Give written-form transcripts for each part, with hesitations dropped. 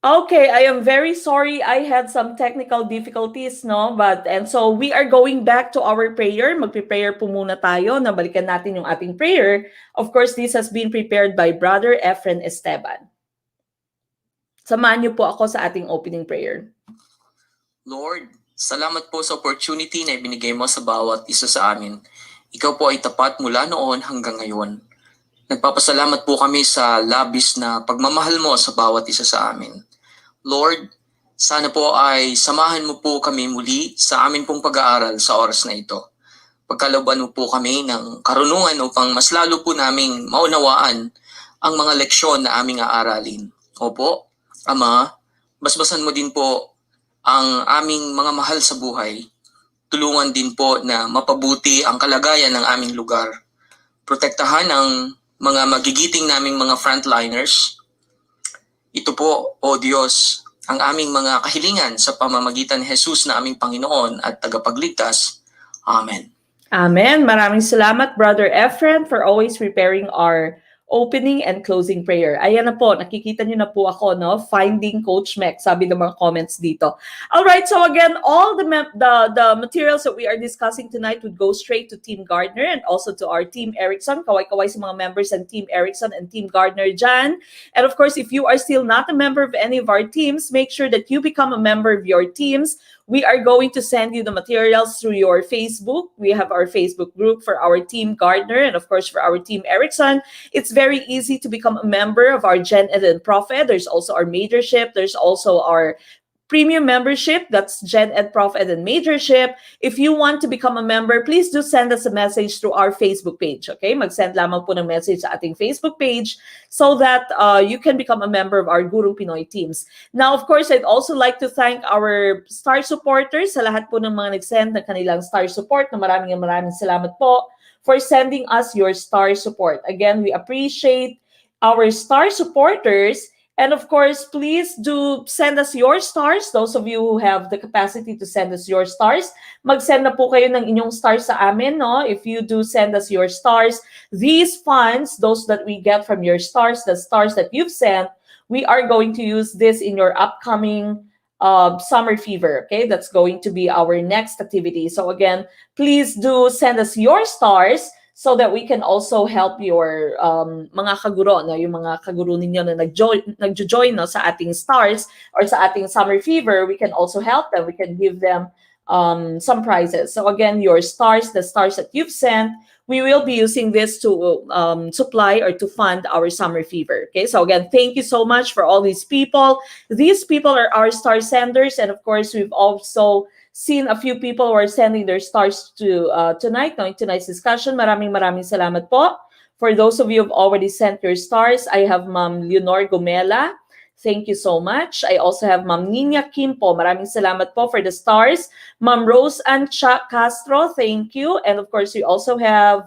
Okay, I am very sorry. I had some technical difficulties, no? And so we are going back to our prayer. Magpe-prayer po muna tayo. Nabalikan natin yung ating prayer. Of course, this has been prepared by Brother Efren Esteban. Samahan niyo po ako sa ating opening prayer. Lord, salamat po sa opportunity na ibinigay mo sa bawat isa sa amin. Ikaw po ay tapat mula noon hanggang ngayon. Nagpapasalamat po kami sa labis na pagmamahal mo sa bawat isa sa amin. Lord, sana po ay samahan mo po kami muli sa amin pong pag-aaral sa oras na ito. Pagkalooban mo po kami ng karunungan upang mas lalo po naming maunawaan ang mga leksyon na aming aaralin. Opo, Ama, basbasan mo din po ang aming mga mahal sa buhay. Tulungan din po na mapabuti ang kalagayan ng aming lugar. Protektahan ang mga magigiting naming mga frontliners. Ito po, O Diyos, ang aming mga kahilingan sa pamamagitan ni Jesus na aming Panginoon at tagapagligtas. Amen. Amen. Maraming salamat, Brother Efren, for always preparing our opening and closing prayer. Ayan na po, nakikita niyo na po ako, no? Finding Coach Mech, sabi ng mga comments dito. All right, so again, all the materials that we are discussing tonight would go straight to Team Gardner and also to our Team Erickson. Kaway-kaway sa mga members and Team Erickson and Team Gardner dyan. And of course, if you are still not a member of any of our teams, make sure that you become a member of your teams. We are going to send you the materials through your Facebook. We have our Facebook group for our Team Gardner and of course for our Team Erickson. It's very easy to become a member of our Gen Ed and ProfEd. There's also our Majorship. There's also our Premium membership, that's Gen Ed, ProfEd, and Majorship. If you want to become a member, please do send us a message through our Facebook page, okay? Mag-send lamang po ng message sa ating Facebook page so that you can become a member of our Gurong Pinoy teams. Now, of course, I'd also like to thank our star supporters, sa lahat po ng mga nag-send ng kanilang star support, na maraming salamat po for sending us your star support. Again, we appreciate our star supporters. And of course, please do send us your stars. Those of you who have the capacity to send us your stars, mag-send na po kayo ng inyong stars sa amin, no? If you do send us your stars, these funds, those that we get from your stars, the stars that you've sent, we are going to use this in your upcoming summer fever, okay? That's going to be our next activity. So again, please do send us your stars so that we can also help your mga kaguro, no? Yung mga kaguro ninyo na nagjo-join, no, sa ating stars or sa ating summer fever, we can also help them. We can give them some prizes. So again, your stars, the stars that you've sent, we will be using this to supply or to fund our summer fever. Okay, so again, thank you so much for all these people. These people are our star senders, and of course, we've also seen a few people who are sending their stars to tonight, no, in tonight's discussion. Maraming salamat po. For those of you who have already sent your stars, I have Ma'am Leonor Gomela. Thank you so much. I also have Ma'am Nina Kimpo. Maraming salamat po for the stars. Ma'am Rose Ann Castro, thank you. And of course, we also have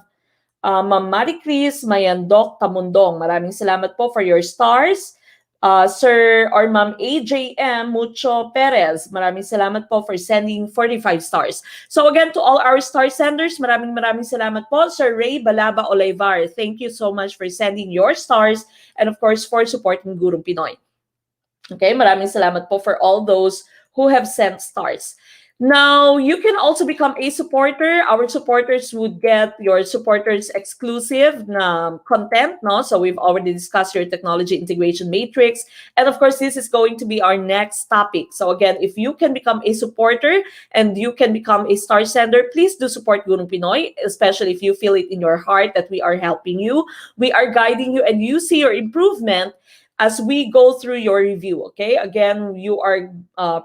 Ma'am Marie Cris Mayandok Tamundong. Maraming salamat po for your stars. Sir or Ma'am AJM Mucho Perez, maraming salamat po for sending 45 stars. So again, to all our star senders, maraming salamat po. Sir Ray Balaba Olivar, thank you so much for sending your stars and of course for supporting Gurong Pinoy. Okay, maraming salamat po for all those who have sent stars. Now, you can also become a supporter. Our supporters would get your supporters exclusive content, no? So we've already discussed your technology integration matrix. And of course, this is going to be our next topic. So again, if you can become a supporter and you can become a star sender, please do support Gurong Pinoy, especially if you feel it in your heart that we are helping you. We are guiding you and you see your improvement as we go through your review, okay? Again, you are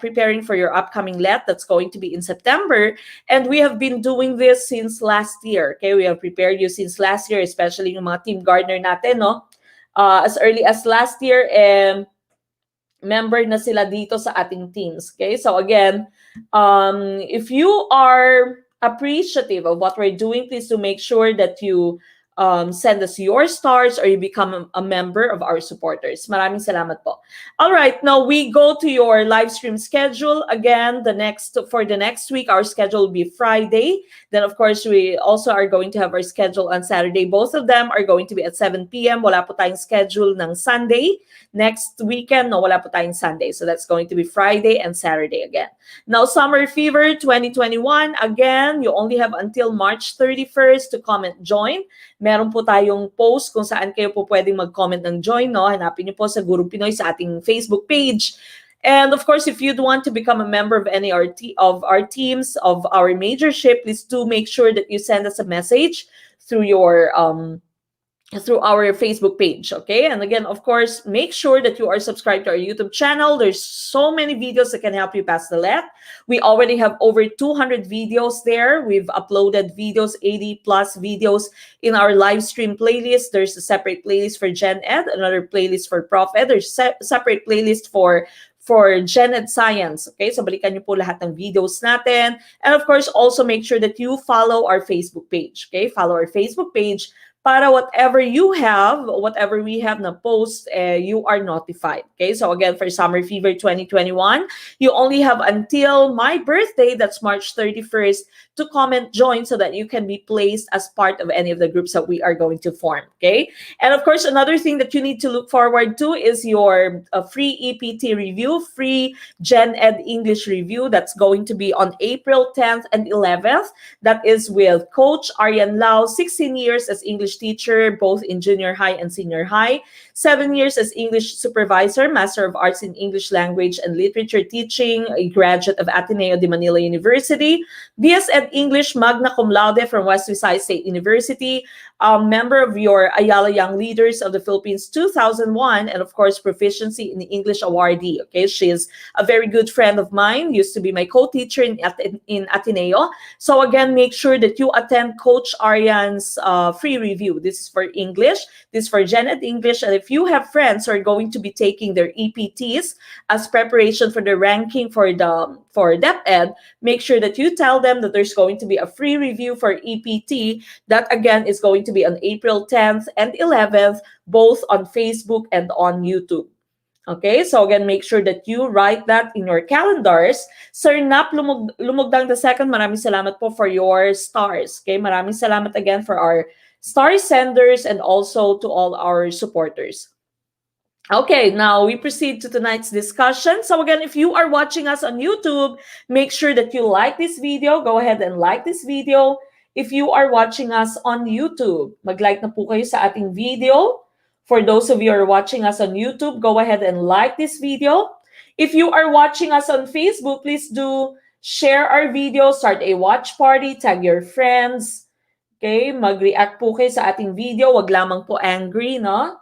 preparing for your upcoming LET that's going to be in September, and we have been doing this since last year, okay? We have prepared you since last year, especially yung mga Team Gardner natin, no? As early as last year, and member na sila dito sa ating teams, okay? So again, if you are appreciative of what we're doing, please do make sure that you send us your stars or you become a member of our supporters. Maraming salamat po. All right, now we go to your live stream schedule. Again, for the next week, our schedule will be Friday. Then, of course, we also are going to have our schedule on Saturday. Both of them are going to be at 7 p.m. Wala po tayong schedule ng Sunday. Next weekend, no, wala po tayong Sunday. So that's going to be Friday and Saturday again. Now, Summer Fever 2021, again, you only have until March 31st to comment join. Meron po tayong post kung saan kayo po pwedeng mag-comment ng join, no? Hanapin niyo po sa Guru Pinoy sa ating Facebook page. And of course, if you'd want to become a member of any of our teams, of our majorship, please do make sure that you send us a message through through our Facebook page, okay? And again, of course, make sure that you are subscribed to our YouTube channel. There's so many videos that can help you pass the let. We already have over 200 videos there. We've uploaded videos, 80 plus videos in our live stream playlist. There's a separate playlist for Gen Ed, another playlist for ProfEd. There's a separate playlist for Gen Ed Science. Okay, so balikan niyo po lahat ng videos natin. And of course, also make sure that you follow our Facebook page. Okay, follow our Facebook page para whatever we have na post, you are notified. Okay, so again, for Summer Fever 2021, you only have until my birthday, that's March 31st, to comment join so that you can be placed as part of any of the groups that we are going to form. Okay, and of course, another thing that you need to look forward to is your free EPT review, free Gen Ed English review. That's going to be on April 10th and 11th. That is with Coach Arian Lau, 16 years as English teacher, both in junior high and senior high, 7 years as English supervisor, Master of Arts in English Language and Literature Teaching, a graduate of Ateneo de Manila University, BS Ed English Magna Cum Laude from West Visayas State University, member of your Ayala Young Leaders of the Philippines 2001, and of course, Proficiency in English awardee. Okay, she is a very good friend of mine, used to be my co-teacher in Ateneo. So again, make sure that you attend Coach Arian's free review. This is for English, this is for Gen Ed English, and if you have friends who are going to be taking their EPTs as preparation for the ranking for DepEd, make sure that you tell them that there's going to be a free review for EPT. That again is going to be on April 10th and 11th, both on Facebook and on YouTube. Okay, so again, make sure that you write that in your calendars. Sir Nap Lumugdang II, maraming salamat po for your stars. Okay, maraming salamat again for our star senders and also to all our supporters. Okay, now we proceed to tonight's discussion. So again, if you are watching us on YouTube, make sure that you like this video. Go ahead and like this video. If you are watching us on YouTube, mag-like na po kayo sa ating video. For those of you who are watching us on YouTube, go ahead and like this video. If you are watching us on Facebook, please do share our video, start a watch party, tag your friends. Okay, mag-react po kayo sa ating video. Wag lamang po angry, no?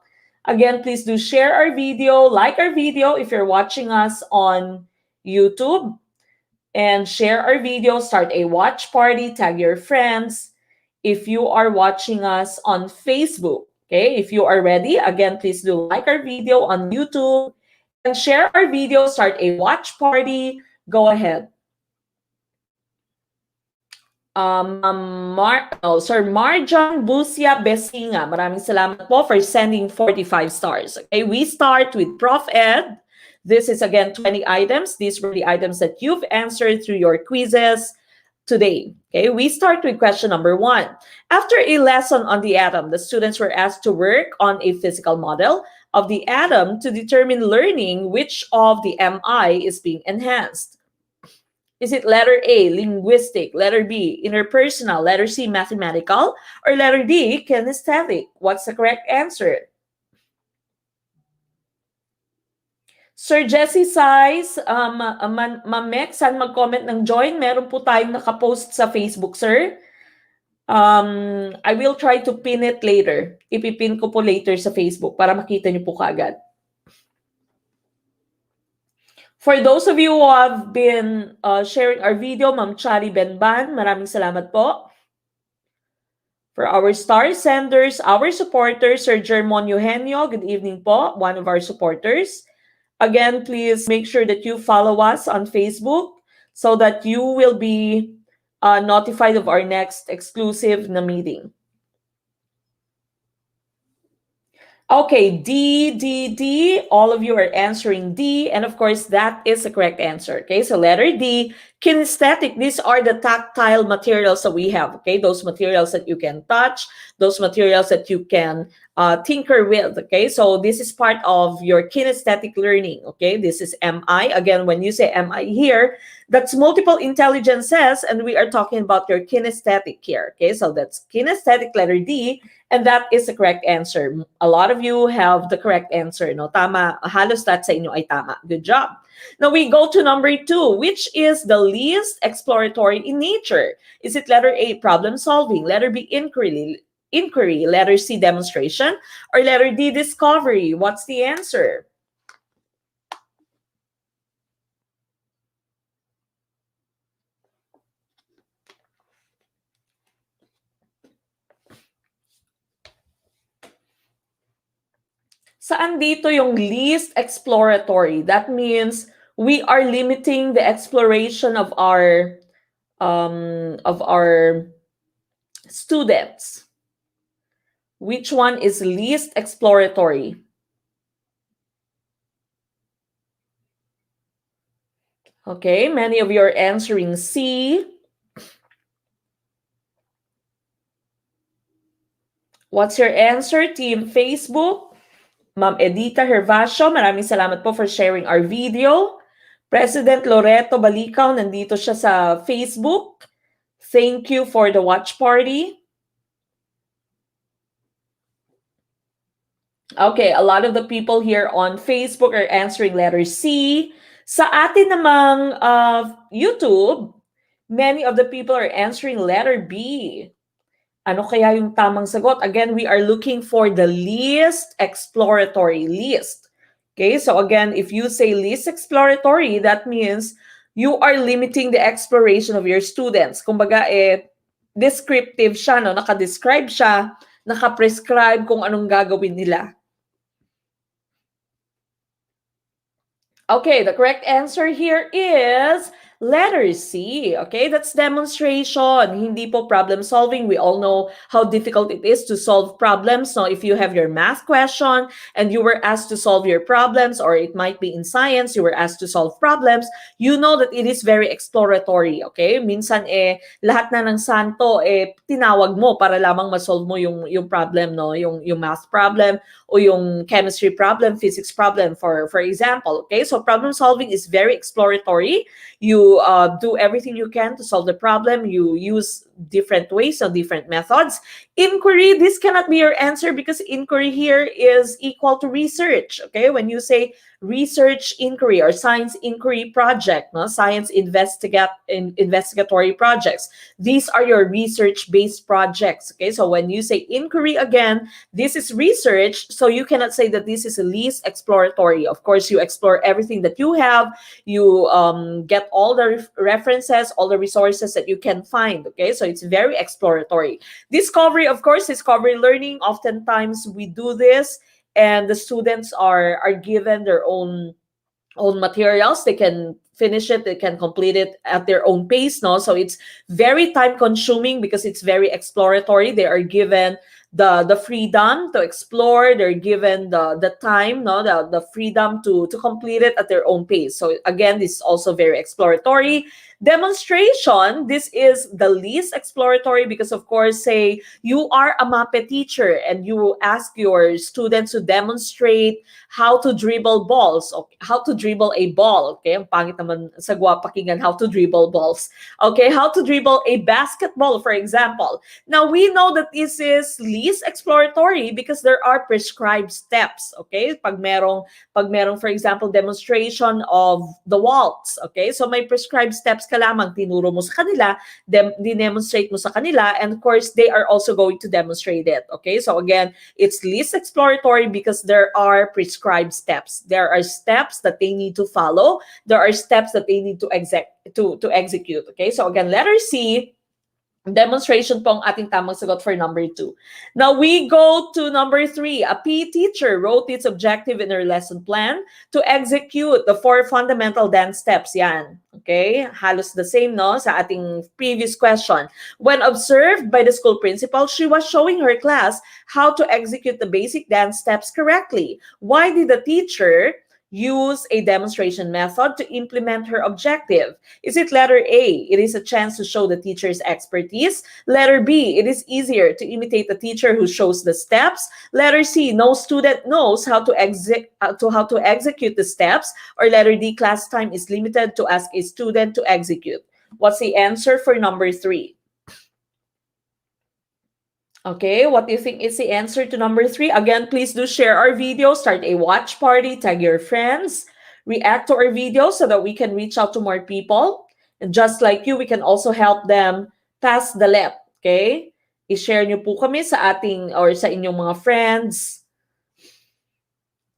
Again, please do share our video, like our video if you're watching us on YouTube, and share our video, start a watch party, tag your friends. If you are watching us on Facebook, okay, if you are ready, again, please do like our video on YouTube and share our video, start a watch party. Go ahead. Sir Marjan Busia Besinga, maraming salamat po for sending 45 stars. Okay, we start with ProfEd. This is again 20 items. These were the items that you've answered through your quizzes today. Okay, we start with question number 1. After a lesson on the atom, the students were asked to work on a physical model of the atom to determine learning which of the MI is being enhanced. Is it letter A, linguistic, letter B, interpersonal, letter C, mathematical, or letter D, kinesthetic? What's the correct answer? Sir Jesse Size, Mamek, saan mag-comment ng join? Meron po tayong nakapost sa Facebook, sir. I will try to pin it later. Ipipin ko po later sa Facebook para makita niyo po kaagad. For those of you who have been sharing our video, Ma'am Chari Benban, maraming salamat po. For our star senders, our supporters, Sir Germon Eugenio, good evening po, one of our supporters. Again, please make sure that you follow us on Facebook so that you will be notified of our next exclusive na meeting. Okay, D. All of you are answering D. And of course, that is the correct answer. Okay, so letter D, kinesthetic. These are the tactile materials that we have. Okay, those materials that you can touch, those materials that you can tinker with. Okay, so this is part of your kinesthetic learning. Okay, this is MI. Again, when you say MI here, that's multiple intelligences, and we are talking about your kinesthetic here. Okay, so that's kinesthetic, letter D. And that is the correct answer. A lot of you have the correct answer. No? Tama. Halos lahat sa inyo ay tama. Good job. Now we go to number 2. Which is the least exploratory in nature? Is it letter A, problem solving? Letter B, inquiry? Letter C, demonstration? Or letter D, discovery? What's the answer? Saan dito yung least exploratory? That means we are limiting the exploration of our students. Which one is least exploratory? Okay, many of you are answering C. What's your answer, Team Facebook? Ma'am Edita Hervasio, maraming salamat po for sharing our video. President Loreto Balikaw, nandito siya sa Facebook. Thank you for the watch party. Okay, a lot of the people here on Facebook are answering letter C. Sa atin namang YouTube, many of the people are answering letter B. Ano kaya yung tamang sagot? Again, we are looking for the least exploratory list. Okay, so again, if you say least exploratory, that means you are limiting the exploration of your students. Kumbaga, descriptive siya, no? Naka-describe siya, naka-prescribe kung anong gagawin nila. Okay, the correct answer here is letter C. Okay, that's demonstration. Hindi po problem solving. We all know how difficult it is to solve problems. So if you have your math question and you were asked to solve your problems, or it might be in science, you were asked to solve problems, you know that it is very exploratory. Okay, minsan lahat na ng santo tinawag mo para lamang ma-solve mo yung problem, no? Yung math problem o yung chemistry problem, physics problem, for example. Okay, so problem solving is very exploratory. You do everything you can to solve the problem. You use different ways or different methods. Inquiry, this cannot be your answer because inquiry here is equal to research. Okay, when you say research inquiry or science inquiry project, no? Science investigatory projects, these are your research-based projects. Okay, so when you say inquiry, again, this is research, so you cannot say that this is the least exploratory. Of course, you explore everything that you have. You get all the references, all the resources that you can find. Okay, so it's very exploratory. Discovery, of course, discovery learning. Oftentimes we do this, and the students are given their own materials. They can finish it, they can complete it at their own pace, no? So it's very time consuming because it's very exploratory. They are given the freedom to explore. They're given the time, no, the freedom to complete it at their own pace. So again, this is also very exploratory. Demonstration, this is the least exploratory because, of course, say you are a MAPE teacher and you ask your students to demonstrate how to dribble balls, okay, how to dribble a ball. Okay, ang pangit naman sa pakinggan, how to dribble balls. Okay, how to dribble a basketball, for example. Now, we know that this is least exploratory because there are prescribed steps. Okay, pag merong, for example, demonstration of the waltz. Okay, so may prescribed steps ka lamang, tinuro mo sa kanila, dinemonstrate mo sa kanila, and of course, they are also going to demonstrate it. Okay, so again, it's least exploratory because there are prescribed steps. There are steps that they need to follow. There are steps that they need to execute. Okay, so again, letter C, Demonstration po ang ating tamang sagot for number 2. Now we go to number 3. A PE teacher wrote its objective in her lesson plan to execute the 4 fundamental dance steps. Yan. Okay? Halos the same, no? Sa ating previous question. When observed by the school principal, she was showing her class how to execute the basic dance steps correctly. Why did the teacher use a demonstration method to implement her objective? Is it letter A, it is a chance to show the teacher's expertise? Letter B, it is easier to imitate the teacher who shows the steps? Letter C, no student knows how to execute the steps? Or letter D, class time is limited to ask a student to execute? What's the answer for number 3? Okay, what do you think is the answer to number 3? Again, please do share our video, start a watch party, tag your friends, react to our video so that we can reach out to more people. And just like you, we can also help them pass the LET. Okay? I-share nyo po kami sa ating or sa inyong mga friends.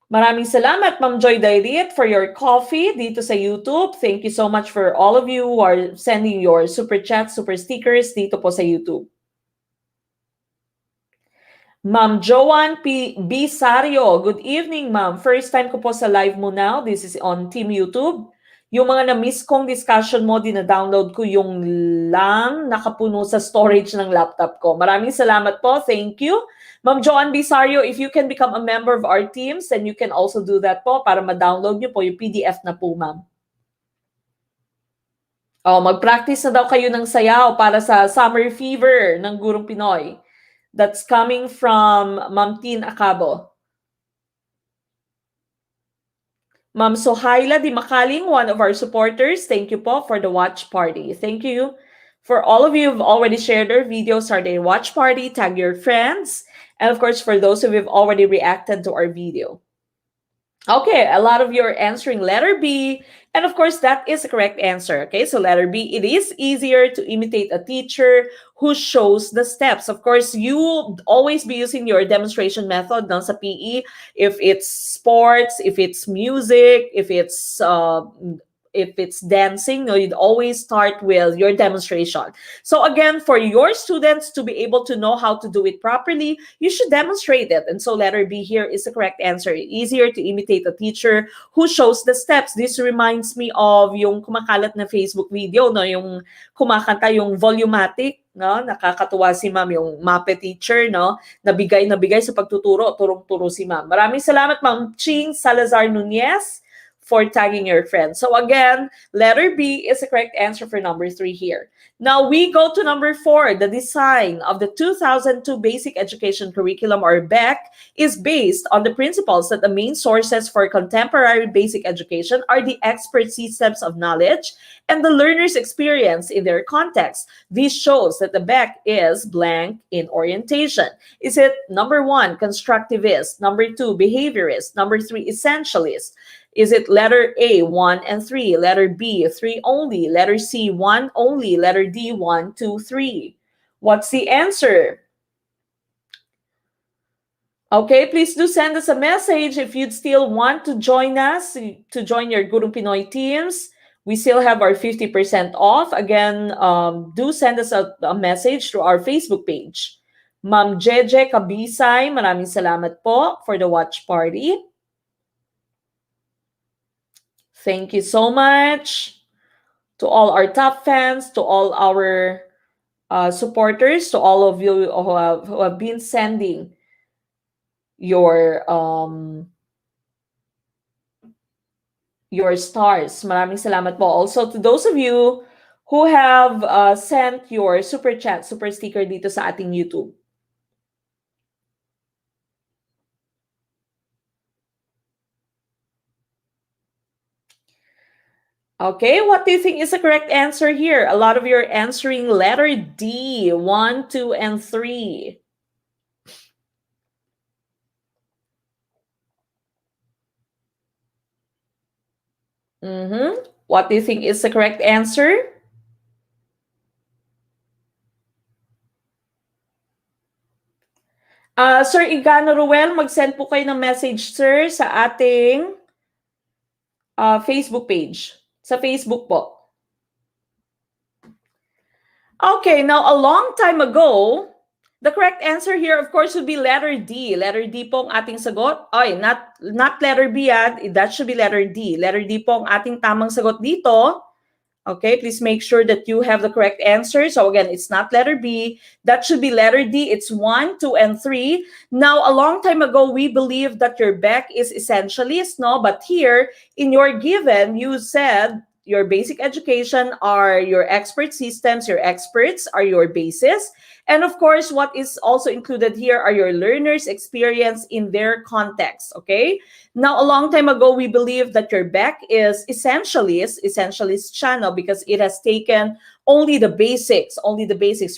Maraming salamat, Ma'am Joy Dairit, for your coffee dito sa YouTube. Thank you so much for all of you who are sending your super chats, super stickers dito po sa YouTube. Ma'am Joanne Bisario, good evening, ma'am. First time ko po sa live mo now. This is on Team YouTube. Yung mga na-miss kong discussion mo, dina-download ko yung lang nakapuno sa storage ng laptop ko. Maraming salamat po. Thank you. Ma'am Joanne Bisario, if you can become a member of our teams, then you can also do that po para ma-download nyo po yung PDF na po, ma'am. Oh, mag-practice na daw kayo ng sayaw para sa Summer Fever ng Gurong Pinoy. That's coming from Ma'am Tin Acabo. Ma'am Sohaila Di Makaling, one of our supporters, thank you po for the watch party. Thank you for all of you who've already shared our videos, started a watch party, tag your friends, and of course for those of you who've already reacted to our video. Okay, a lot of you are answering letter B, and of course that is the correct answer. Okay, so letter B, it is easier to imitate a teacher who shows the steps. Of course, you will always be using your demonstration method ng sa PE. If it's sports, if it's music, if it's dancing, you'd always start with your demonstration. So again, for your students to be able to know how to do it properly, you should demonstrate it. And so letter B here is the correct answer. Easier to imitate a teacher who shows the steps. This reminds me of yung kumakalat na Facebook video, no? Yung kumakanta yung volumatic, no? Nakakatuwa si ma'am, yung MAPE teacher, no? Nabigay sa pagtuturo, turong-turo si ma'am. Maraming salamat, Ma'am Ching Salazar Nunez, for tagging your friends. So again, letter B is the correct answer for number 3 here. Now we go to number 4. The design of the 2002 Basic Education Curriculum, or BEC, is based on the principles that the main sources for contemporary basic education are the expert systems of knowledge and the learner's experience in their context. This shows that the BEC is blank in orientation. Is it number 1, constructivist, number 2, behaviorist, number 3, essentialist? Is it letter A, 1 and 3, letter B, 3 only, letter C, 1 only, letter D, 1, 2, 3? What's the answer? Okay, please do send us a message if you'd still want to join us, to join your Gurong Pinoy teams. We still have our 50% off. Again, do send us a message through our Facebook page. Ma'am Jeje Kabisay, maraming salamat po for the watch party. Thank you so much to all our top fans, to all our supporters, to all of you who have been sending your stars. Maraming salamat po. Also to those of you who have sent your super chat, super sticker dito sa ating YouTube. Okay, what do you think is the correct answer here? A lot of you are answering letter D, 1, 2, and 3. What do you think is the correct answer? Sir Igano Ruel, mag-send po kayo ng message, sir, sa ating Facebook page. Sa Facebook po. Okay, now a long time ago, the correct answer here, of course, would be letter D. Letter D po ang ating sagot. Ay, not letter B yan. That should be letter D. Letter D po ang ating tamang sagot dito. Okay, please make sure that you have the correct answer. So again, it's not letter B. That should be letter D. It's 1, 2, and 3. Now, a long time ago, we believed that your back is essentialist, no? But here, in your given, you said your basic education are your expert systems, your experts are your basis. And of course, what is also included here are your learners' experience in their context, okay? Now, a long time ago, we believed that your back is essentialist channel because it has taken only the basics,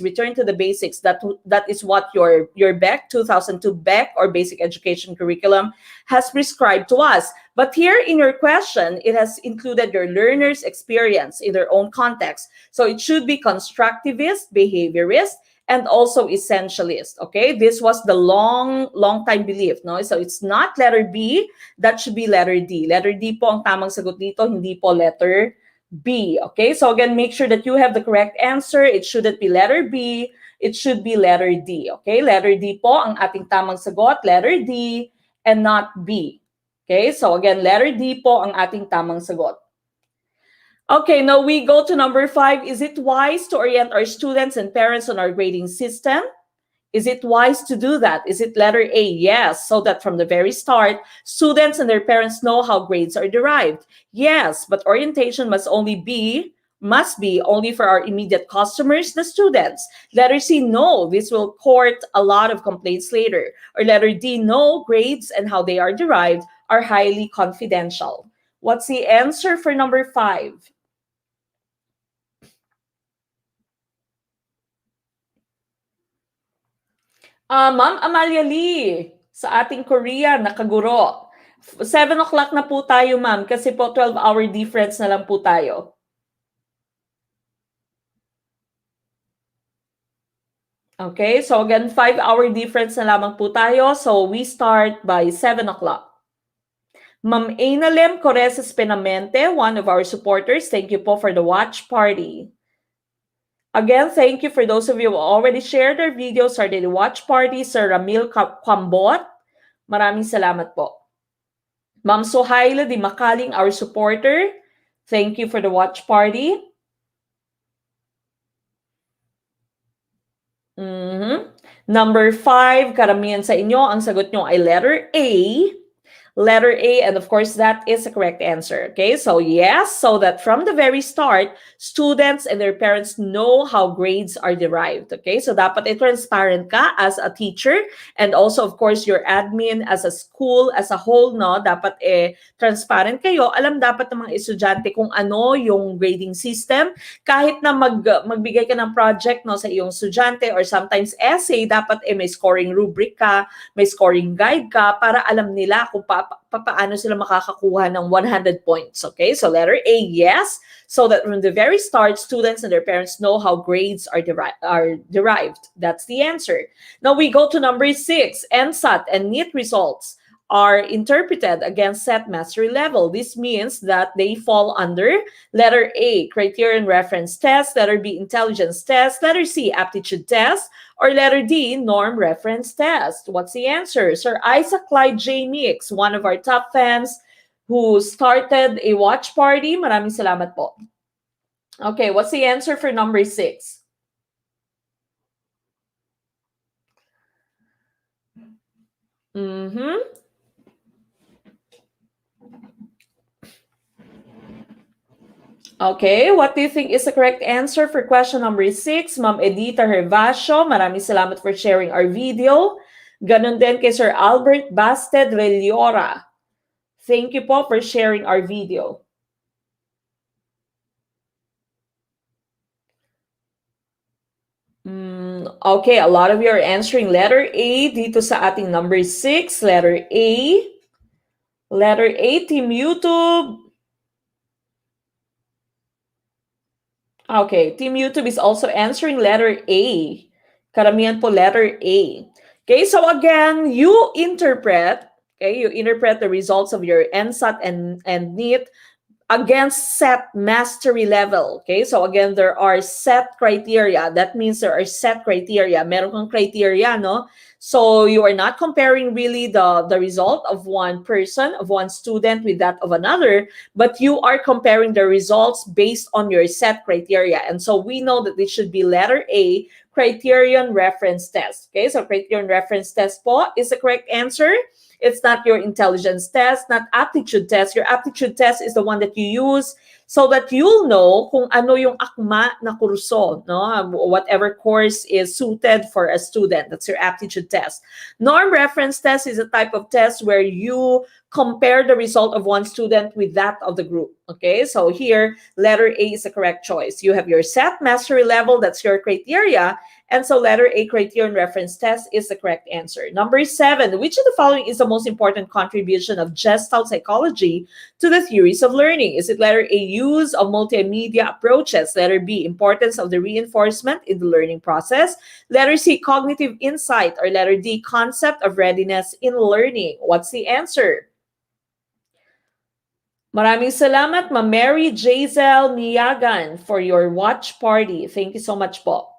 return to the basics. That is what your BEC, 2002 BEC or basic education curriculum has prescribed to us. But here in your question, it has included your learner's experience in their own context. So it should be constructivist, behaviorist, and also essentialist. Okay, this was the long time belief, no? So it's not letter B, that should be letter D. Letter D po ang tamang sagot dito, hindi po letter B. Okay, so again, make sure that you have the correct answer. It shouldn't be letter B, it should be letter D. Okay, letter D po ang ating tamang sagot, letter D and not B. Okay, so again, letter D po ang ating tamang sagot. Okay, now we go to number 5. Is it wise to orient our students and parents on our grading system? Is it wise to do that? Is it letter A? Yes, so that from the very start, students and their parents know how grades are derived. Yes, but orientation must be only for our immediate customers, the students. Letter C, no, this will court a lot of complaints later. Or letter D, no, grades and how they are derived are highly confidential. What's the answer for number 5? Ma'am Amalia Lee, sa ating Korea, nakaguro. 7 o'clock na po tayo, ma'am, kasi po 12-hour difference na lang po tayo. Okay, so again, 5-hour difference na lamang po tayo. So we start by 7 o'clock. Ma'am Ainalem Coreses Penamente, one of our supporters, thank you po for the watch party. Again, thank you for those of you who already shared our videos, our daily watch party. Sir Ramil Kwambot, maraming salamat po. Ma'am Sohaila Di Makaling, our supporter, thank you for the watch party. Number 5, karamihan sa inyo, ang sagot nyo ay letter A. Letter A, and of course, that is the correct answer. Okay, so yes, so that from the very start, students and their parents know how grades are derived. Okay, so dapat transparent ka as a teacher, and also, of course, your admin as a school as a whole, no? Dapat transparent kayo. Alam dapat ng mga estudyante kung ano yung grading system. Kahit na magbigay ka ng project, no, sa iyong estudyante or sometimes essay, dapat may scoring rubric ka, may scoring guide ka para alam nila kung paano sila makakakuha ng 100 points. Okay, so letter A, yes, so that from the very start, students and their parents know how grades are derived. That's the answer. Now we go to number 6. NSAT and NEET results are interpreted against set mastery level. This means that they fall under letter A, criterion reference test, letter B, intelligence test, letter C, aptitude test, or letter D, norm reference test. What's the answer? Sir Isaac Clyde J. Mix, one of our top fans who started a watch party. Maraming salamat po. Okay, what's the answer for number 6? Okay, what do you think is the correct answer for question number 6? Ma'am Edita Hervasio, maraming salamat for sharing our video. Ganon din kay Sir Albert Basted Reliora. Thank you po for sharing our video. Okay, a lot of you are answering letter A dito sa ating number 6. Letter A. Letter A, Team YouTube. Okay, Team YouTube is also answering letter A. Karamihan po letter A. Okay, so again, you interpret the results of your NSAT and NEET against set mastery level. Okay, so again, there are set criteria. That means there are set criteria. Meron kang criteria, no? So you are not comparing really the result of one person, of one student with that of another, but you are comparing the results based on your set criteria. And so we know that it should be letter A, criterion reference test. Okay, so criterion reference test po is the correct answer. It's not your intelligence test, not aptitude test. Your aptitude test is the one that you use so that you'll know kung ano yung akma na kurso, no? Whatever course is suited for a student. That's your aptitude test. Norm reference test is a type of test where you compare the result of one student with that of the group. Okay, so here, letter A is the correct choice. You have your set mastery level, that's your criteria. And so letter A, criterion reference test, is the correct answer. Number 7, which of the following is the most important contribution of Gestalt psychology to the theories of learning? Is it letter A, use of multimedia approaches? Letter B, importance of the reinforcement in the learning process? Letter C, cognitive insight? Or letter D, concept of readiness in learning? What's the answer? Maraming salamat, Ma'am Mary Jazel Miyagan, for your watch party. Thank you so much po.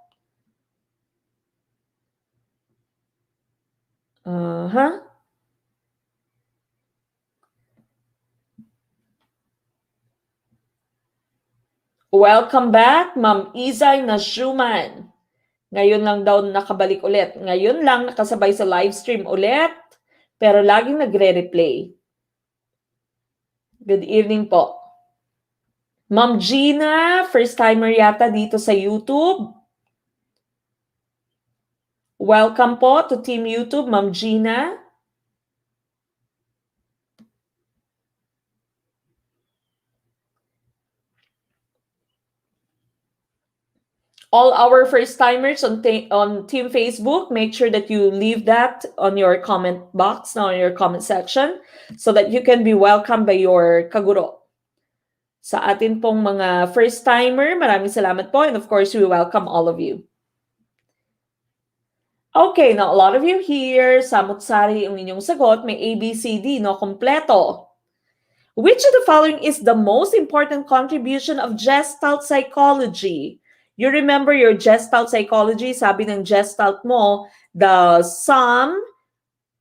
Welcome back, Ma'am Izay Nashuman. Ngayon lang daw nakabalik ulit. Ngayon lang nakasabay sa live stream ulit, pero laging nagre-replay. Good evening po. Ma'am Gina, first timer yata dito sa YouTube. Welcome po to Team YouTube, Ma'am Gina. All our first-timers on Team Facebook, make sure that you leave that on your comment box, now in your comment section, so that you can be welcomed by your kaguro. Sa atin pong mga first-timer, maraming salamat po, and of course, we welcome all of you. Okay, now a lot of you here, samut-sari ang inyong sagot, may A, B, C, D, no, kompleto. Which of the following is the most important contribution of Gestalt psychology? You remember your Gestalt psychology, sabi ng Gestalt mo, the sum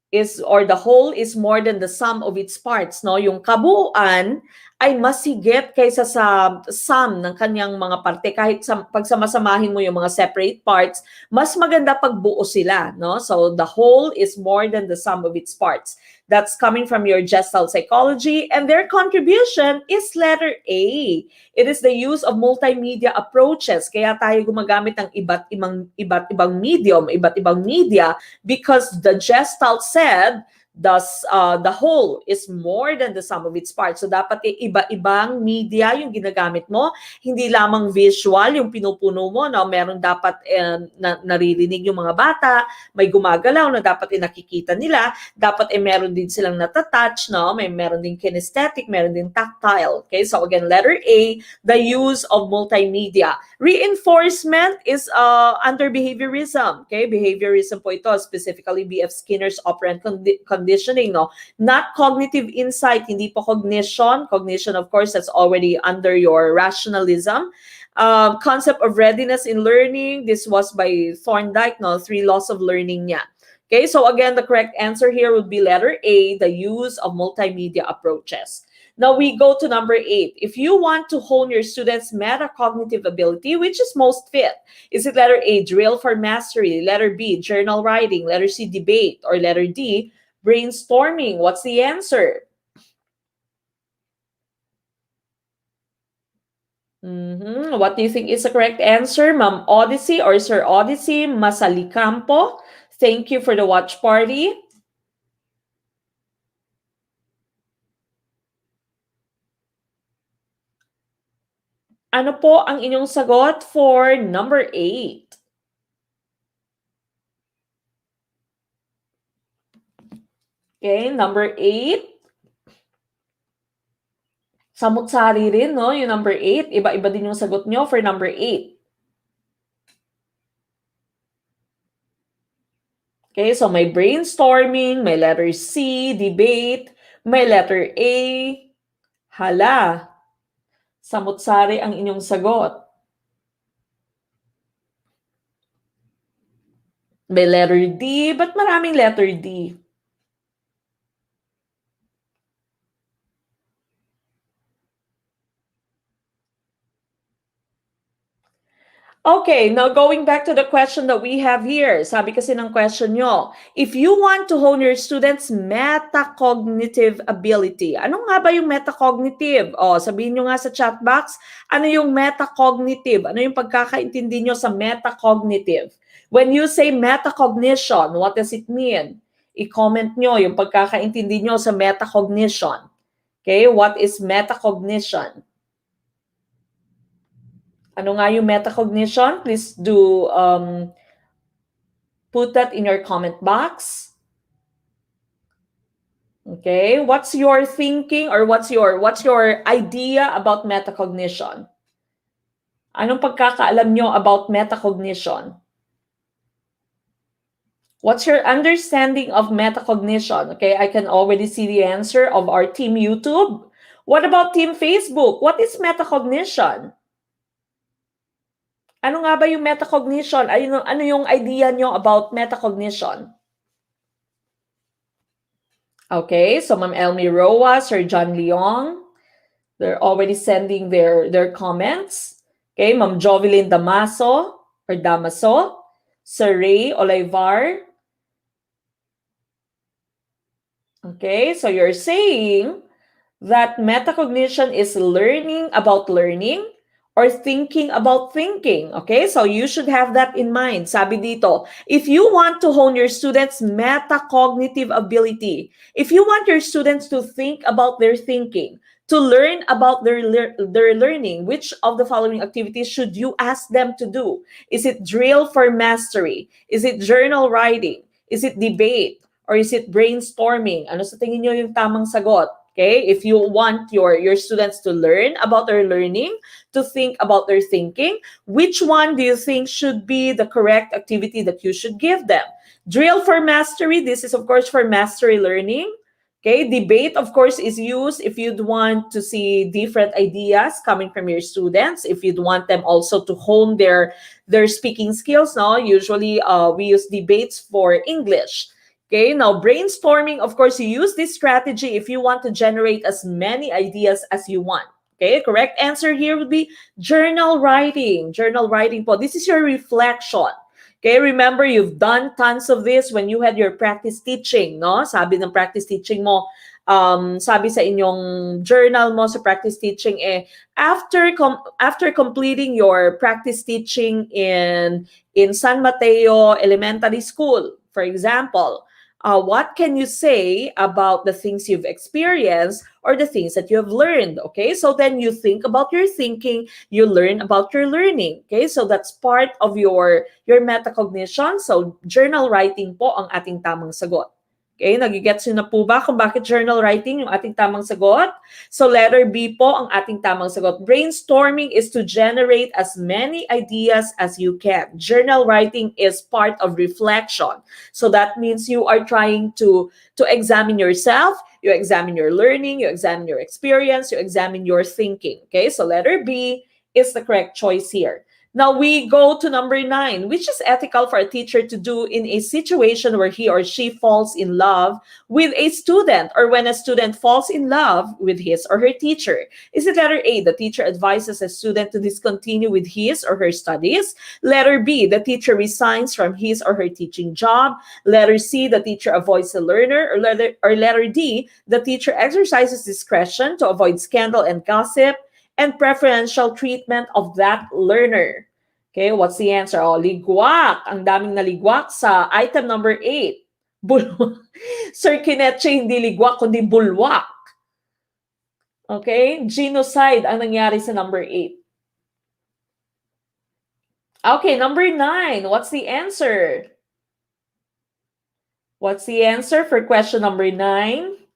is, or the whole is more than the sum of its parts, no? Yung kabuuan ay mas higit kaysa sa sum ng kanyang mga parte. Kahit pagsamasamahin mo yung mga separate parts, mas maganda pag buo sila, no? So the whole is more than the sum of its parts. That's coming from your Gestalt psychology, and their contribution is letter A. It is the use of multimedia approaches. Kaya tayo gumagamit ng iba't ibang medium, iba't ibang media, because the Gestalt said the whole is more than the sum of its parts. So dapat iba-ibang media yung ginagamit mo, hindi lamang visual yung pinupuno mo, no? Meron dapat naririnig yung mga bata, may gumagalaw na dapat nakikita nila, dapat meron din silang natatouch, no? Meron din kinesthetic, meron din tactile. Okay, so again, letter A, the use of multimedia. Reinforcement is under behaviorism. Okay, behaviorism po ito, specifically B.F. Skinner's operant conditioning, no? Not cognitive insight, hindi po cognition. Cognition, of course, that's already under your rationalism. Concept of readiness in learning, this was by Thorndike, no? 3 laws of learning niya. Okay, so again, the correct answer here would be letter A, the use of multimedia approaches. Now we go to number 8. If you want to hone your students' metacognitive ability, which is most fit? Is it letter A, drill for mastery, letter B, journal writing, letter C, debate, or letter D, brainstorming? What's the answer? What do you think is the correct answer? Ma'am Odyssey or Sir Odyssey Masalicampo, thank you for the watch party. Ano po ang inyong sagot for number 8? Okay, number 8. Samut-sari rin, no? Yung number 8. Iba-iba din yung sagot nyo for number 8. Okay, so may brainstorming, may letter C, debate, may letter A. Hala. Samut-sari ang inyong sagot. May letter D, ba't maraming letter D? Okay, now going back to the question that we have here. Sabi kasi ng question nyo, if you want to hone your students' metacognitive ability, ano nga ba yung metacognitive? O, sabihin nyo nga sa chat box, ano yung metacognitive? Ano yung pagkakaintindi nyo sa metacognitive? When you say metacognition, what does it mean? I-comment nyo yung pagkakaintindi nyo sa metacognition. Okay, what is metacognition? Ano nga yung metacognition? Please do put that in your comment box. Okay, what's your thinking or what's your idea about metacognition? Anong pagkakaalam nyo about metacognition? What's your understanding of metacognition? Okay, I can already see the answer of our team YouTube. What about team Facebook? What is metacognition? Ano nga ba yung metacognition? Ano yung idea nyo about metacognition? Okay, so Ma'am Elmi Roa, Sir John Leong, they're already sending their comments. Okay, Ma'am Jovelyn Damaso, Sir Ray Olivar. Okay, so you're saying that metacognition is learning about learning or thinking about thinking. Okay, so you should have that in mind. Sabi dito, if you want to hone your students' metacognitive ability, if you want your students to think about their thinking, to learn about their learning, which of the following activities should you ask them to do? Is it drill for mastery? Is it journal writing? Is it debate? Or is it brainstorming? Ano sa tingin nyo yung tamang sagot? Okay, if you want your students to learn about their learning, to think about their thinking, which one do you think should be the correct activity that you should give them? Drill for mastery, this is of course for mastery learning. Okay, debate of course is used if you'd want to see different ideas coming from your students, if you'd want them also to hone their speaking skills. No, usually we use debates for English. Okay, now brainstorming, of course, you use this strategy if you want to generate as many ideas as you want. Okay, correct answer here would be journal writing. Journal writing po. This is your reflection. Okay, remember you've done tons of this when you had your practice teaching, no? Sabi ng practice teaching mo, sabi sa inyong journal mo sa practice teaching, after completing your practice teaching in San Mateo Elementary School, for example, what can you say about the things you've experienced or the things that you have learned? Okay, so then you think about your thinking, you learn about your learning. Okay, so that's part of your metacognition. So journal writing po ang ating tamang sagot. Okay, nagigets nyo na po ba kung bakit journal writing yung ating tamang sagot? So letter B po ang ating tamang sagot. Brainstorming is to generate as many ideas as you can. Journal writing is part of reflection. So that means you are trying to examine yourself, you examine your learning, you examine your experience, you examine your thinking. Okay, so letter B is the correct choice here. Now we go to number 9, which is ethical for a teacher to do in a situation where he or she falls in love with a student, or when a student falls in love with his or her teacher. Is it letter A, the teacher advises a student to discontinue with his or her studies? Letter B, the teacher resigns from his or her teaching job? Letter C, the teacher avoids the learner? Or letter D, the teacher exercises discretion to avoid scandal and gossip and preferential treatment of that learner? Okay, what's the answer? Oh, ligwak. Ang daming naligwak sa item number 8. Bulwak. Sir Kineche, hindi ligwak, kundi bulwak. Okay, genocide ang nangyari sa number 8. Okay, number 9. What's the answer? What's the answer for question number 9?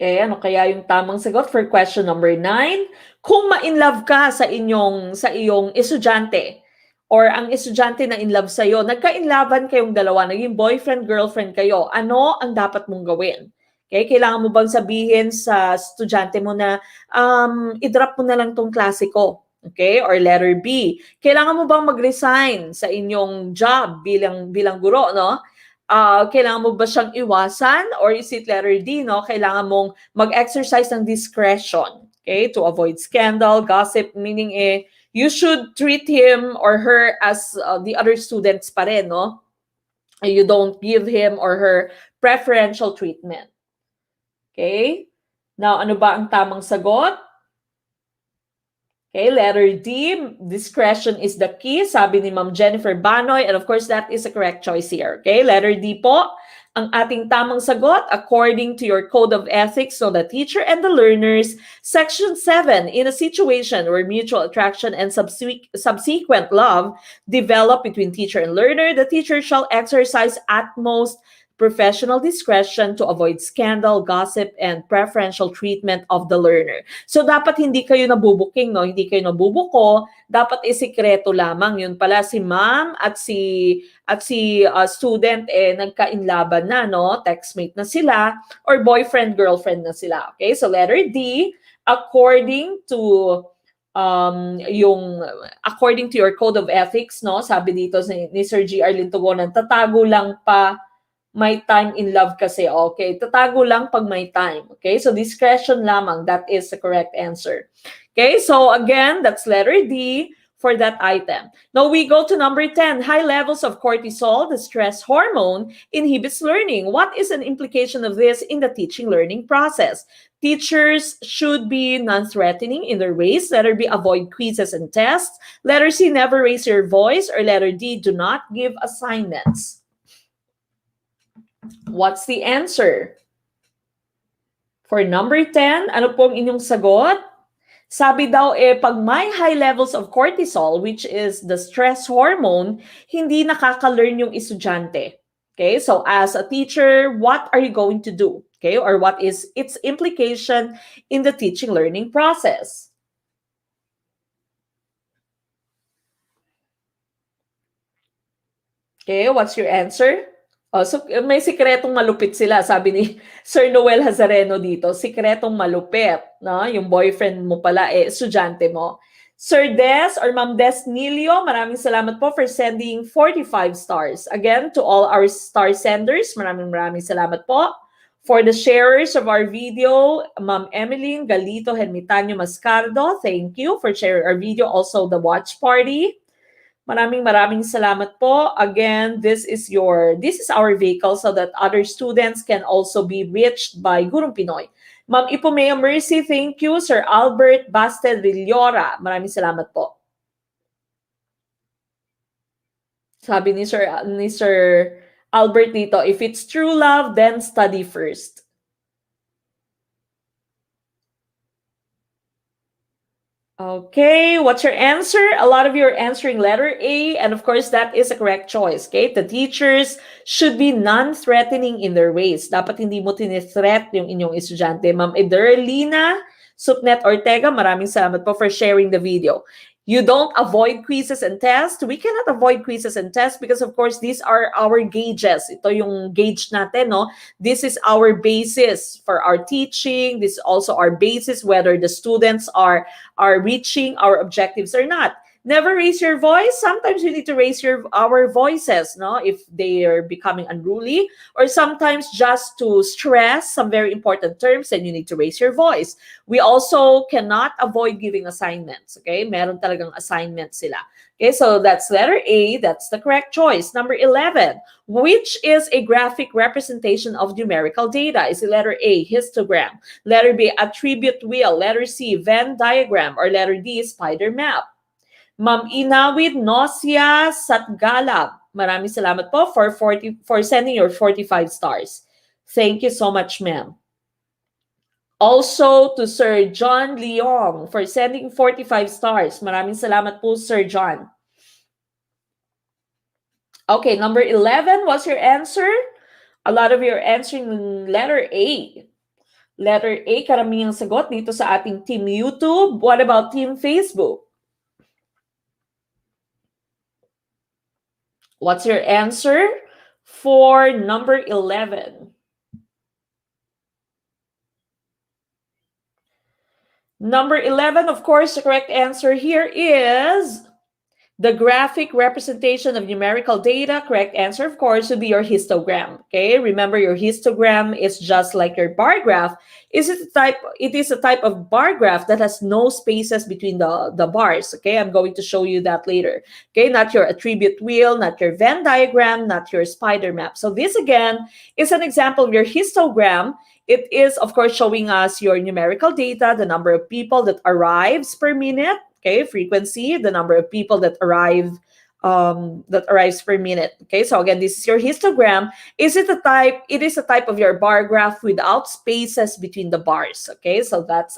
Okay, ano kaya yung tamang sagot for question number 9? Kung ma-inlove ka sa iyong estudyante or ang estudyante na in love sa'yo, nagka-inlaban kayong dalawa, naging boyfriend-girlfriend kayo, ano ang dapat mong gawin? Okay, kailangan mo bang sabihin sa estudyante mo na i-drop mo na lang tong klase ko? Okay? Or letter B, kailangan mo bang mag-resign sa inyong job bilang guro, no? Kailangan mo ba siyang iwasan? Or is it letter D, no? Kailangan mong mag-exercise ng discretion, okay? To avoid scandal, gossip, meaning you should treat him or her as the other students pa rin, no? You don't give him or her preferential treatment. Okay? Now, ano ba ang tamang sagot? Okay, letter D, discretion is the key, sabi ni Ma'am Jennifer Banoy, and of course, that is a correct choice here. Okay, letter D po, ang ating tamang sagot, according to your code of ethics, so the teacher and the learners, section 7, in a situation where mutual attraction and subsequent love develop between teacher and learner, the teacher shall exercise utmost professional discretion to avoid scandal, gossip, and preferential treatment of the learner. So, dapat hindi kayo nabubuking, no? Hindi kayo nabubuko. Dapat isikreto lamang. Yun pala si ma'am at si student, nagka-inlaban na, no? Textmate na sila or boyfriend, girlfriend na sila. Okay? So, letter D, according to according to your code of ethics, no? Sabi dito ni Sir G.R. Lintugonan, tatago lang pa may time in love kasi, okay? Tatago lang pag may time, okay? So, discretion lamang, that is the correct answer. Okay, so again, that's letter D for that item. Now, we go to number 10. High levels of cortisol, the stress hormone, inhibits learning. What is an implication of this in the teaching-learning process? Teachers should be non-threatening in their ways. Letter B, avoid quizzes and tests. Letter C, never raise your voice. Or letter D, do not give assignments. What's the answer? For number 10, ano pong inyong sagot? Sabi daw, pag may high levels of cortisol, which is the stress hormone, hindi nakaka-learn yung estudyante. Okay, so as a teacher, what are you going to do? Okay, or what is its implication in the teaching-learning process? Okay, what's your answer? Oh, so may sikretong malupit sila, sabi ni Sir Noel Hazareno dito. Sikretong malupit, no? Yung boyfriend mo pala, estudyante mo. Sir Des or Ma'am Des Nilio, maraming salamat po for sending 45 stars. Again, to all our star senders, maraming salamat po. For the sharers of our video, Ma'am Emeline Galito Hermitanio Mascardo, thank you for sharing our video. Also, the watch party. Maraming salamat po. Again, this is our vehicle so that other students can also be reached by Gurong Pinoy. Ma'am Ipomea Mercy, thank you. Sir Albert Bastel Villora, maraming salamat po. Sabi ni Sir Albert dito, if it's true love, then study first. Okay, what's your answer? A lot of you are answering letter A, and of course, that is a correct choice. Okay, the teachers should be non-threatening in their ways. Dapat hindi mo tinithreat yung inyong estudyante. Ma'am Ederlina Supnet Ortega, maraming salamat po for sharing the video. You don't avoid quizzes and tests. We cannot avoid quizzes and tests because, of course, these are our gauges. Ito yung gauge natin, no? This is our basis for our teaching. This is also our basis whether the students are reaching our objectives or not. Never raise your voice. Sometimes we need to raise our voices, no? If they are becoming unruly, or sometimes just to stress some very important terms, then you need to raise your voice. We also cannot avoid giving assignments, okay? Meron talagang assignments sila. Okay, so that's letter A. That's the correct choice. Number 11, which is a graphic representation of numerical data? Is it letter A, histogram? Letter B, attribute wheel? Letter C, Venn diagram? Or letter D, spider map? Ma'am Inawid Nosya Satgalab, maraming salamat po for sending your 45 stars. Thank you so much, ma'am. Also to Sir John Leong for sending 45 stars. Maraming salamat po, Sir John. Okay, number 11, what's your answer? A lot of you are answering letter A. Letter A, karamihang sagot dito sa ating Team YouTube. What about Team Facebook? What's your answer for number 11? Number 11, of course, the correct answer here is the graphic representation of numerical data. Correct answer, of course, would be your histogram. Okay, remember your histogram is just like your bar graph. It is a type of bar graph that has no spaces between the bars. Okay, I'm going to show you that later. Okay, not your attribute wheel, not your Venn diagram, not your spider map. So this again is an example of your histogram. It is, of course, showing us your numerical data, the number of people that arrives per minute. Okay, frequency, the number of people that arrives per minute. Okay, so again, this is your histogram. Is it a type? It is a type of your bar graph without spaces between the bars. Okay, so that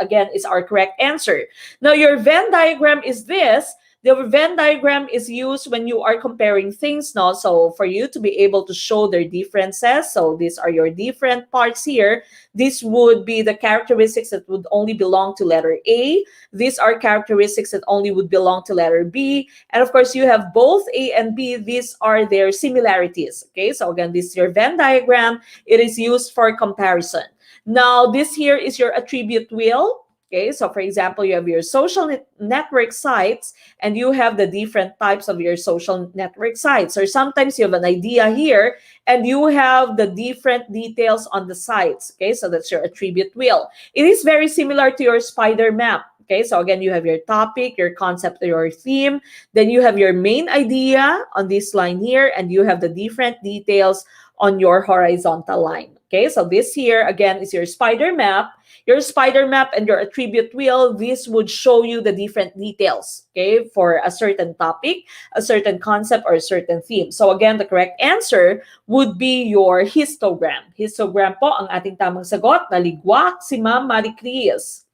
again is our correct answer. Now your Venn diagram is this. The Venn diagram is used when you are comparing things, no? So for you to be able to show their differences, so these are your different parts here. This would be the characteristics that would only belong to letter A. These are characteristics that only would belong to letter B. And of course, you have both A and B. These are their similarities. Okay, so again, this is your Venn diagram. It is used for comparison. Now, this here is your attribute wheel. Okay, so for example, you have your social network sites and you have the different types of your social network sites. Or sometimes you have an idea here and you have the different details on the sites. Okay, so that's your attribute wheel. It is very similar to your spider map. Okay, so again, you have your topic, your concept, your theme. Then you have your main idea on this line here and you have the different details on your horizontal line. Okay, so this here again is your spider map. Your spider map and your attribute wheel, this would show you the different details, okay, for a certain topic, a certain concept, or a certain theme. So again, the correct answer would be your histogram. Histogram po ang ating tamang sagot. Naligwak si Ma'am Marie Cris.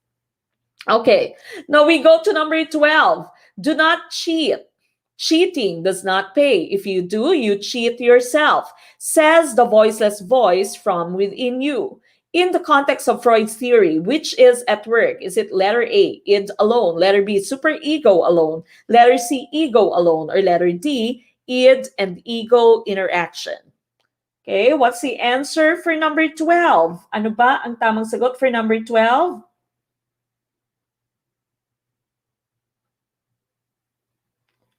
Okay, now we go to number 12. Do not cheat. Cheating does not pay. If you do, you cheat yourself, says the voiceless voice from within you. In the context of Freud's theory, which is at work? Is it letter A, id alone, letter B, superego alone, letter C, ego alone, or letter D, id and ego interaction? Okay, what's the answer for number 12? Ano ba ang tamang sagot for number 12?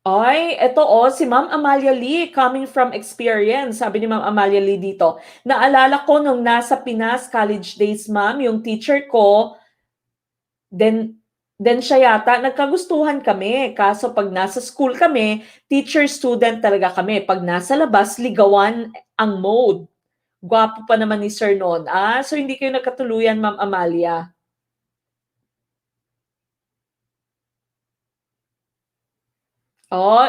Ay, eto si Ma'am Amalia Lee, coming from experience. Sabi ni Ma'am Amalia Lee dito, naalala ko nung nasa Pinas college days, ma'am, yung teacher ko, then siya yata, nagkagustuhan kami. Kaso pag nasa school kami, teacher-student talaga kami. Pag nasa labas, ligawan ang mode. Gwapo pa naman ni Sir noon. So hindi kayo nagkatuluyan, Ma'am Amalia.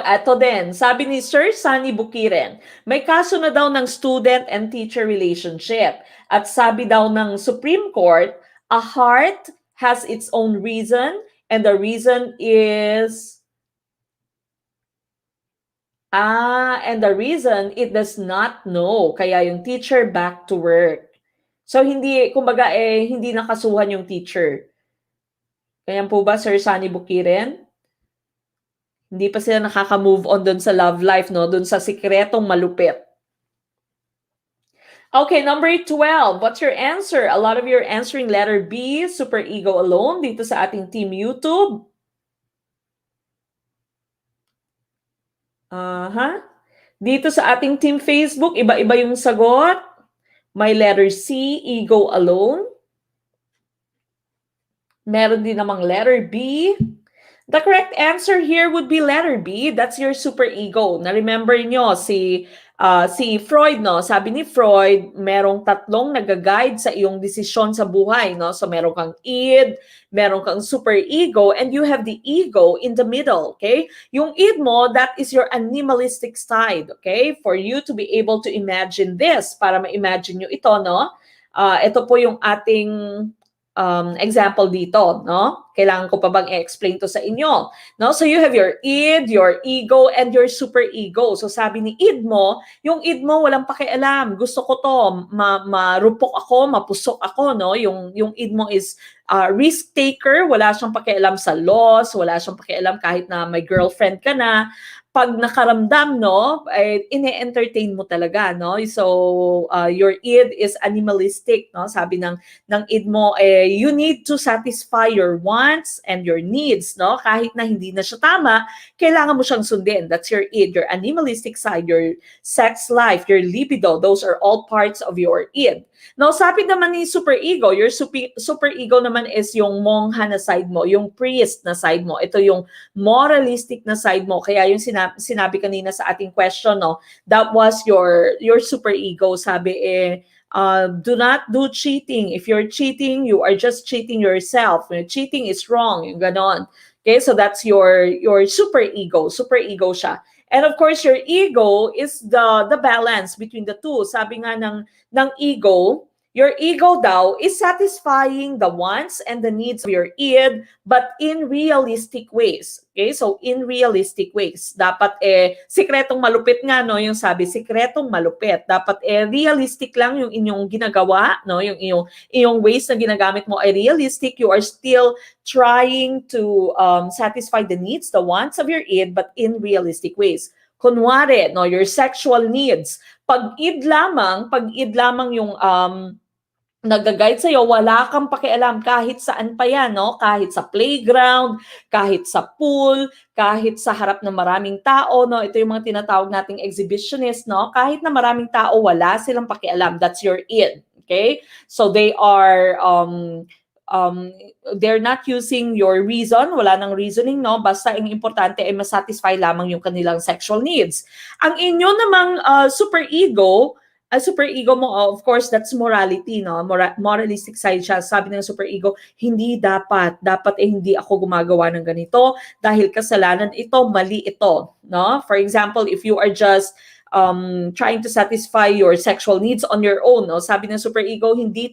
Eto din. Sabi ni Sir Sunny Bukiren, may kaso na daw ng student and teacher relationship. At sabi daw ng Supreme Court, a heart has its own reason and the reason is it does not know. Kaya yung teacher back to work. So hindi, kumbaga hindi nakasuhan yung teacher. Kaya po ba, Sir Sunny Bukiren? Hindi pa sila nakaka-move on dun sa love life, no? Dun sa sikretong malupit. Okay, number 12. What's your answer? A lot of you are answering letter B, superego alone, dito sa ating Team YouTube. Dito sa ating Team Facebook, iba-iba yung sagot. May letter C, ego alone. Meron din namang letter B. The correct answer here would be letter B. That's your superego. Na-remember nyo, si Freud, no? Sabi ni Freud, merong tatlong nag-guide sa iyong desisyon sa buhay, no? So meron kang id, meron kang superego, and you have the ego in the middle, okay? Yung id mo, that is your animalistic side, okay? For you to be able to imagine this, para ma-imagine nyo ito, no? Ito po yung ating example dito, no? Kailangan ko pa bang i-explain to sa inyo? No? So you have your id, your ego, and your superego. So sabi ni id mo, yung id mo walang pakialam. Gusto ko to, marupok ako, mapusok ako, no? Yung id mo is risk taker, wala siyang pakialam sa laws, wala siyang pakialam kahit na may girlfriend ka na. Pag nakaramdam, no, ine-entertain mo talaga, no? So, your id is animalistic, no? Sabi ng id mo, you need to satisfy your wants and your needs, no? Kahit na hindi na siya tama, kailangan mo siyang sundin. That's your id, your animalistic side, your sex life, your libido. Those are all parts of your id. Now, sabi naman ni superego, your superego naman is yung mongha na side mo, yung priest na side mo. Ito yung moralistic na side mo. Kaya yung sinabi kanina sa ating question, no, that was your superego. Sabi do not do cheating. If you're cheating, you are just cheating yourself. Cheating is wrong, yung ganon. Okay, so that's your superego. Superego siya. And of course, your ego is the balance between the two. Sabi nga ng ego, your ego daw is satisfying the wants and the needs of your id, but in realistic ways. Okay? So, in realistic ways. Dapat sikretong malupit nga, no? Yung sabi, sikretong malupit. Dapat realistic lang yung inyong ginagawa, no? Yung iyong ways na ginagamit mo ay realistic. You are still trying to satisfy the needs, the wants of your id, but in realistic ways. Kunwari, no, your sexual needs. Pag id lamang yung nag-guide sa'yo, wala kang pakialam kahit saan pa yan, no? Kahit sa playground, kahit sa pool, kahit sa harap ng maraming tao, no? Ito yung mga tinatawag nating exhibitionist, no? Kahit na maraming tao, wala silang pakialam. That's your id, okay? So they are they're not using your reason, wala nang reasoning, no? Basta ang importante ay masatisfy lamang yung kanilang sexual needs. Ang inyo namang superego mo, of course, that's morality, no? Moralistic side siya. Sabi ng superego, hindi dapat hindi ako gumagawa ng ganito dahil kasalanan ito, mali ito, no? For example, if you are just trying to satisfy your sexual needs on your own, no? Sabi ng superego, hindi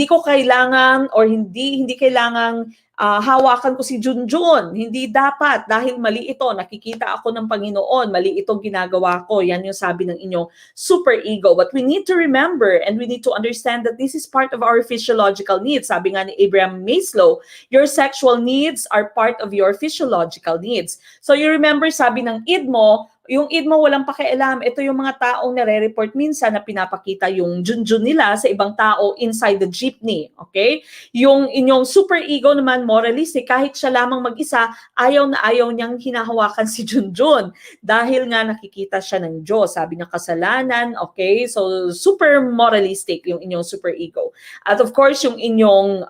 ko kailangan or hindi kailangang hawakan ko si Junjun. Hindi dapat dahil mali ito. Nakikita ako ng Panginoon. Mali itong ginagawa ko. Yan yung sabi ng inyong superego. But we need to remember and we need to understand that this is part of our physiological needs. Sabi nga ni Abraham Maslow, your sexual needs are part of your physiological needs. So you remember, sabi ng id mo, yung id mo walang pakialam. Ito yung mga taong nare-report minsan na pinapakita yung junjun nila sa ibang tao inside the jeepney. Okay? Yung inyong superego naman, moralistic, kahit siya lamang mag-isa, ayaw na ayaw niyang hinahawakan si Junjun dahil nga nakikita siya ng Diyos. Sabi niya kasalanan, okay? So, super moralistic yung inyong superego. At of course, yung inyong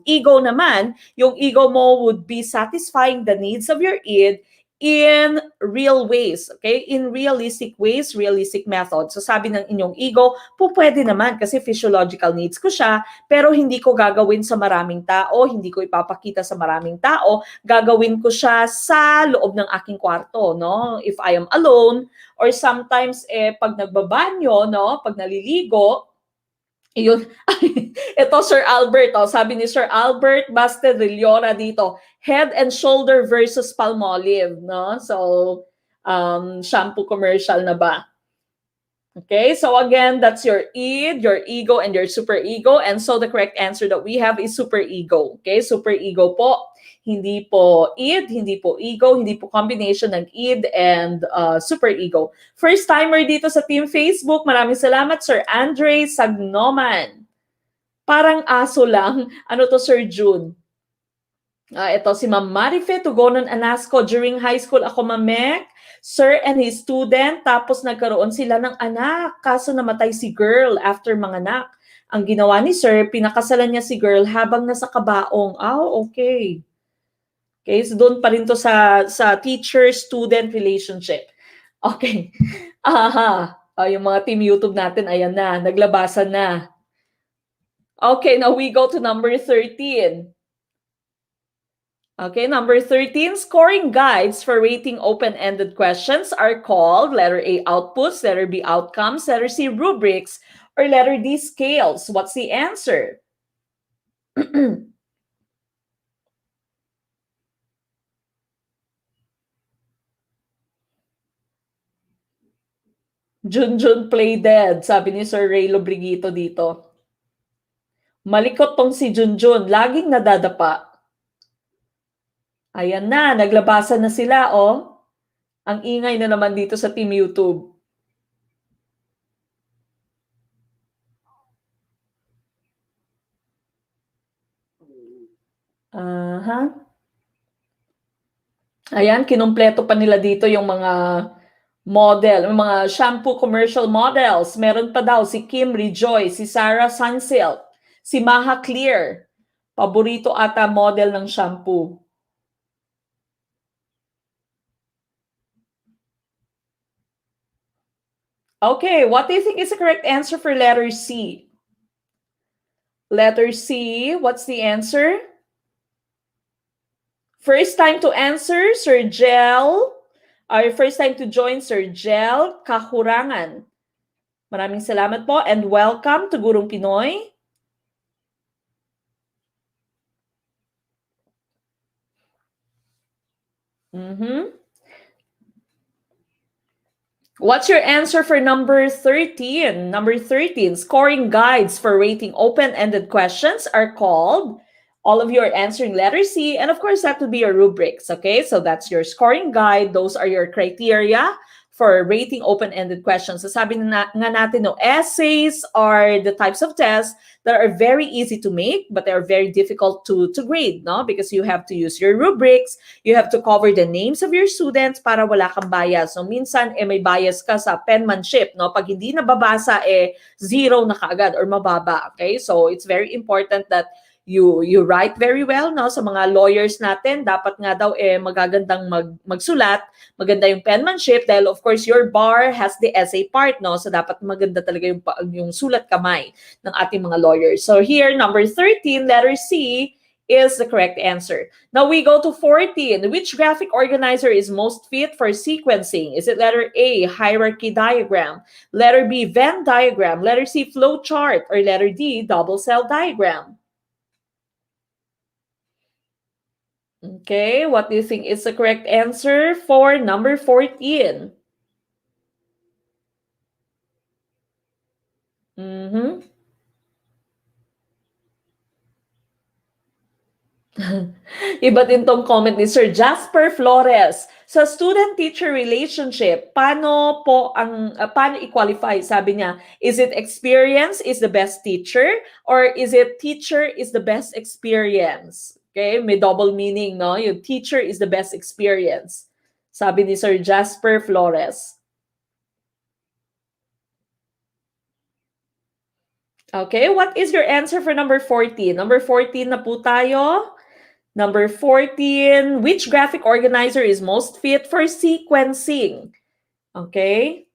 ego naman, yung ego mo would be satisfying the needs of your id in real ways, okay? In realistic ways, realistic methods. So sabi ng inyong ego, pwede naman kasi physiological needs ko siya, pero hindi ko gagawin sa maraming tao, hindi ko ipapakita sa maraming tao, gagawin ko siya sa loob ng aking kwarto, no? If I am alone, or sometimes pag nagbabanyo, no? Pag naliligo, yun. Ito, Sir Albert. Sabi ni Sir Albert Bastedillora dito, Head and Shoulder versus Palmolive. No? So, shampoo commercial na ba? Okay, so again, that's your id, your ego, and your superego. And so the correct answer that we have is superego. Okay, superego po. Hindi po id, hindi po ego, hindi po combination ng id and superego. First timer dito sa Team Facebook. Maraming salamat, Sir Andre Sagnoman. Parang aso lang. Ano to, Sir June? Ito si Ma'am Marife Tugonon Anasco. During high school ako, Mamek, sir and his student, tapos nagkaroon sila ng anak. Kaso namatay si girl after manganak. Ang ginawa ni sir, pinakasalan niya si girl habang nasa kabaong. Okay. Okay, so doon pa rin to sa teacher-student relationship. Okay. Aha. Yung mga team YouTube natin, ayan na, naglabasan na. Okay, now we go to number 13. Okay, number 13, scoring guides for rating open-ended questions are called letter A, outputs, letter B, outcomes, letter C, rubrics, or letter D, scales. What's the answer? Junjun play dead, sabi ni Sir Ray Lobrigito dito. Malikot tong si Junjun. Laging nadadapa. Ayan na, naglabasan na sila, oh. Ang ingay na naman dito sa Team YouTube. Ayan, kinumpleto pa nila dito yung mga model, yung mga shampoo commercial models. Meron pa daw si Kim Rejoice, si Sarah Sunsilk, si Maha Clear. Paborito ata model ng shampoo. Okay, what do you think is the correct answer for letter C? Letter C, what's the answer? First time to answer, Sir Gel. First time to join, Sir Gel Kahurangan. Maraming salamat po and welcome to Gurong Pinoy. What's your answer for number 13? Number 13, scoring guides for rating open-ended questions are called. All of you are answering letter C, and of course, that would be your rubrics, okay? So that's your scoring guide. Those are your criteria for rating open-ended questions. So sabi nga natin, no, essays are the types of tests that are very easy to make, but they are very difficult to grade, no? Because you have to use your rubrics, you have to cover the names of your students para wala kang bias. So minsan, may bias ka sa penmanship, no? Pag hindi nababasa, zero na kaagad or mababa, okay? So it's very important that you write very well, no? Sa mga lawyers natin, dapat nga daw magagandang magsulat, maganda yung penmanship dahil of course your bar has the essay part, no? So dapat maganda talaga yung sulat kamay ng ating mga lawyers. So here, number 13, letter C is the correct answer. Now we go to 14. Which graphic organizer is most fit for sequencing? Is it letter A, hierarchy diagram, letter B, Venn diagram, letter C, flow chart, or letter D, double cell diagram? Okay, what do you think is the correct answer for number 14? Iba din tong comment ni Sir Jasper Flores. Sa student-teacher relationship, paano i-qualify? Sabi niya, is it experience is the best teacher or is it teacher is the best experience? Okay, may double meaning, no? Yung teacher is the best experience. Sabi ni Sir Jasper Flores. Okay, what is your answer for number 14? Number 14 na po tayo. Number 14, which graphic organizer is most fit for sequencing? Okay.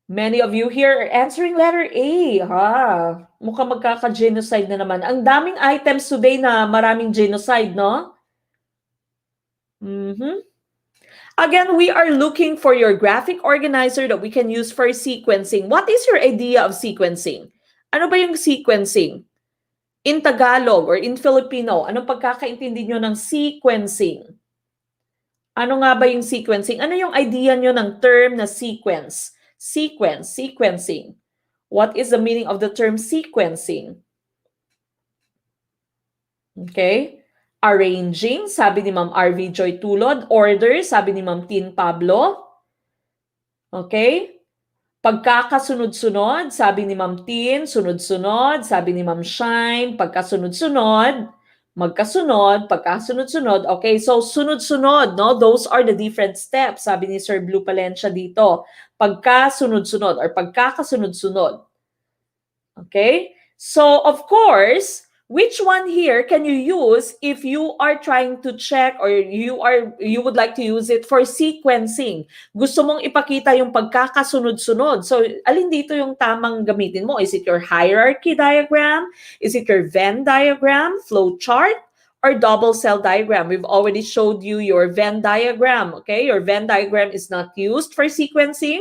Many of you here are answering letter A. Mukhang magkaka-genocide na naman. Ang daming items today na maraming genocide, no? Again, we are looking for your graphic organizer that we can use for sequencing. What is your idea of sequencing? Ano ba yung sequencing? In Tagalog or in Filipino, anong pagkakaintindi nyo ng sequencing? Ano nga ba yung sequencing? Ano yung idea nyo ng term na sequence? Sequencing. What is the meaning of the term sequencing? Okay. Arranging, sabi ni Ma'am RV Joy Tulod. Order, sabi ni Ma'am Tin Pablo. Okay. Pagkakasunod-sunod, sabi ni Ma'am Tin, sunod-sunod, sabi ni Ma'am Shine, pagkasunod-sunod, magkasunod, pagkasunod-sunod. Okay, so sunod-sunod, no? Those are the different steps, sabi ni Sir Blue Palencia dito. Pagkasunod-sunod or pagkakasunod-sunod. Okay? So, of course, which one here can you use if you are trying to check or you would like to use it for sequencing? Gusto mong ipakita yung pagkakasunod-sunod. So, alin dito yung tamang gamitin mo? Is it your hierarchy diagram? Is it your Venn diagram, flow chart, or double cell diagram? We've already showed you your Venn diagram, okay? Your Venn diagram is not used for sequencing.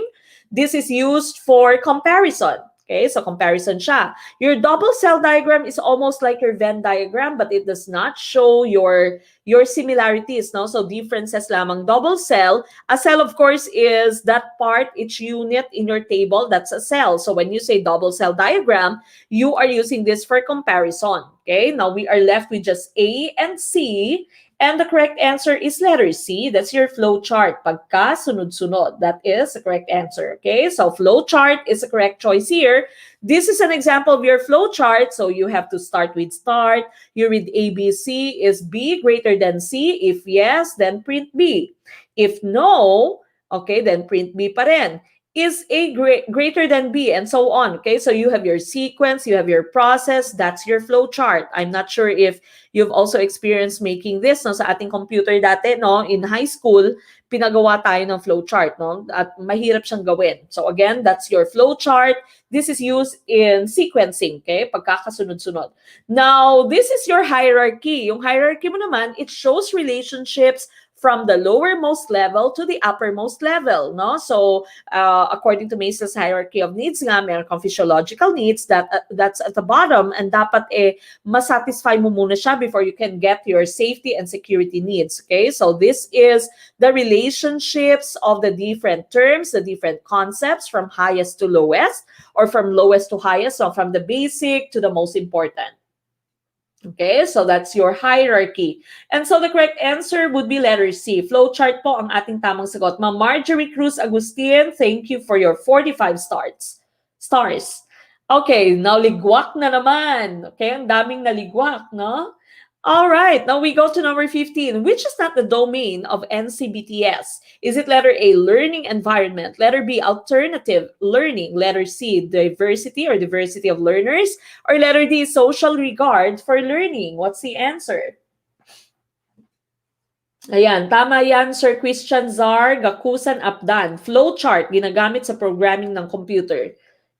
This is used for comparison. Okay, so comparison siya. Your double cell diagram is almost like your Venn diagram, but it does not show your similarities, no? So differences lamang. Double cell, a cell of course is that part, each unit in your table, that's a cell. So when you say double cell diagram, you are using this for comparison. Okay, now we are left with just A and C. And the correct answer is letter C. That's your flow chart. Pagka sunod-sunod. That is the correct answer. Okay, so flow chart is the correct choice here. This is an example of your flow chart. So you have to start with start. You read A, B, C. Is B greater than C? If yes, then print B. If no, okay, then print B pa rin. Is A greater than B, and so on. Okay, so you have your sequence, you have your process, that's your flow chart. I'm not sure if you've also experienced making this, no, sa ating computer dati, no, in high school, pinagawa tayo ng flow chart, no, at mahirap siyang gawin. So again, that's your flow chart. This is used in sequencing, okay, pagkakasunod-sunod. Now, this is your hierarchy. Yung hierarchy mo naman, it shows relationships from the lowermost level to the uppermost level, no? So, according to Mason's hierarchy of needs nga, meron kang physiological needs that's at the bottom, and dapat masatisfy mo muna siya before you can get your safety and security needs, okay? So, this is the relationships of the different terms, the different concepts from highest to lowest, or from lowest to highest, so from the basic to the most important. Okay, so that's your hierarchy. And so the correct answer would be letter C. Flowchart po ang ating tamang sagot. Ma'am Marjorie Cruz Agustin, thank you for your 45 stars. Okay, now ligwak na naman. Okay, ang daming naligwak, no? All right, now we go to number 15. Which is not the domain of NCBTS? Is it letter A, learning environment? Letter B, alternative learning? Letter C, diversity or diversity of learners? Or letter D, social regard for learning? What's the answer? Ayan, tama yan, Sir Christian Zar, Gakusan Apdan. Flowchart, ginagamit sa programming ng computer.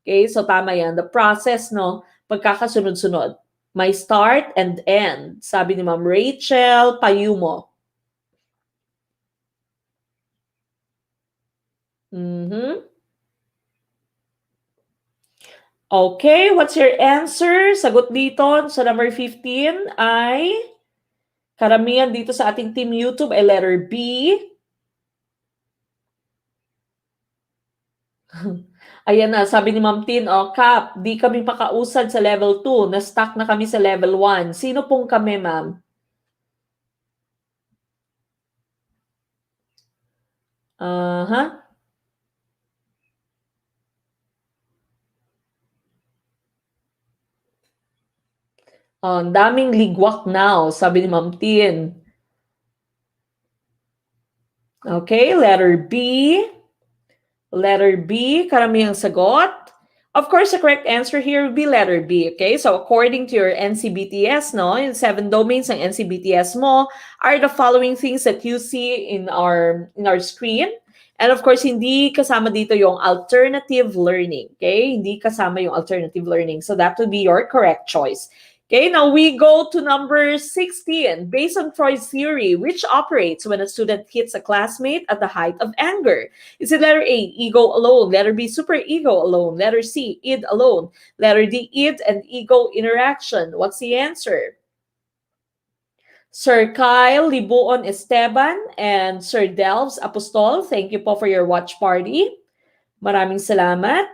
Okay, so tama yan. The process, no, pagkakasunod-sunod. May start and end. Sabi ni Ma'am Rachel Payumo. Okay, what's your answer? Sagot dito sa number 15 ay karamihan dito sa ating Team YouTube ay letter B. Ayan na, sabi ni Ma'am Tin, Cap, di kami makausad sa level 2. Na-stuck na kami sa level 1. Sino pong kami, ma'am? Ang daming ligwak now, sabi ni Ma'am Tin. Okay, letter B. Letter B, karamihang sagot. Of course, the correct answer here would be letter B, okay? So according to your NCBTS, no, in 7 domains ng NCBTS mo are the following things that you see in our screen. And of course, hindi kasama dito yung alternative learning, okay? Hindi kasama yung alternative learning. So that would be your correct choice. Okay, now we go to number 16. Based on Freud's theory, which operates when a student hits a classmate at the height of anger? Is it letter A, ego alone? Letter B, superego alone? Letter C, id alone? Letter D, id and ego interaction? What's the answer? Sir Kyle Libuon Esteban and Sir Delves Apostol, thank you po for your watch party. Maraming salamat.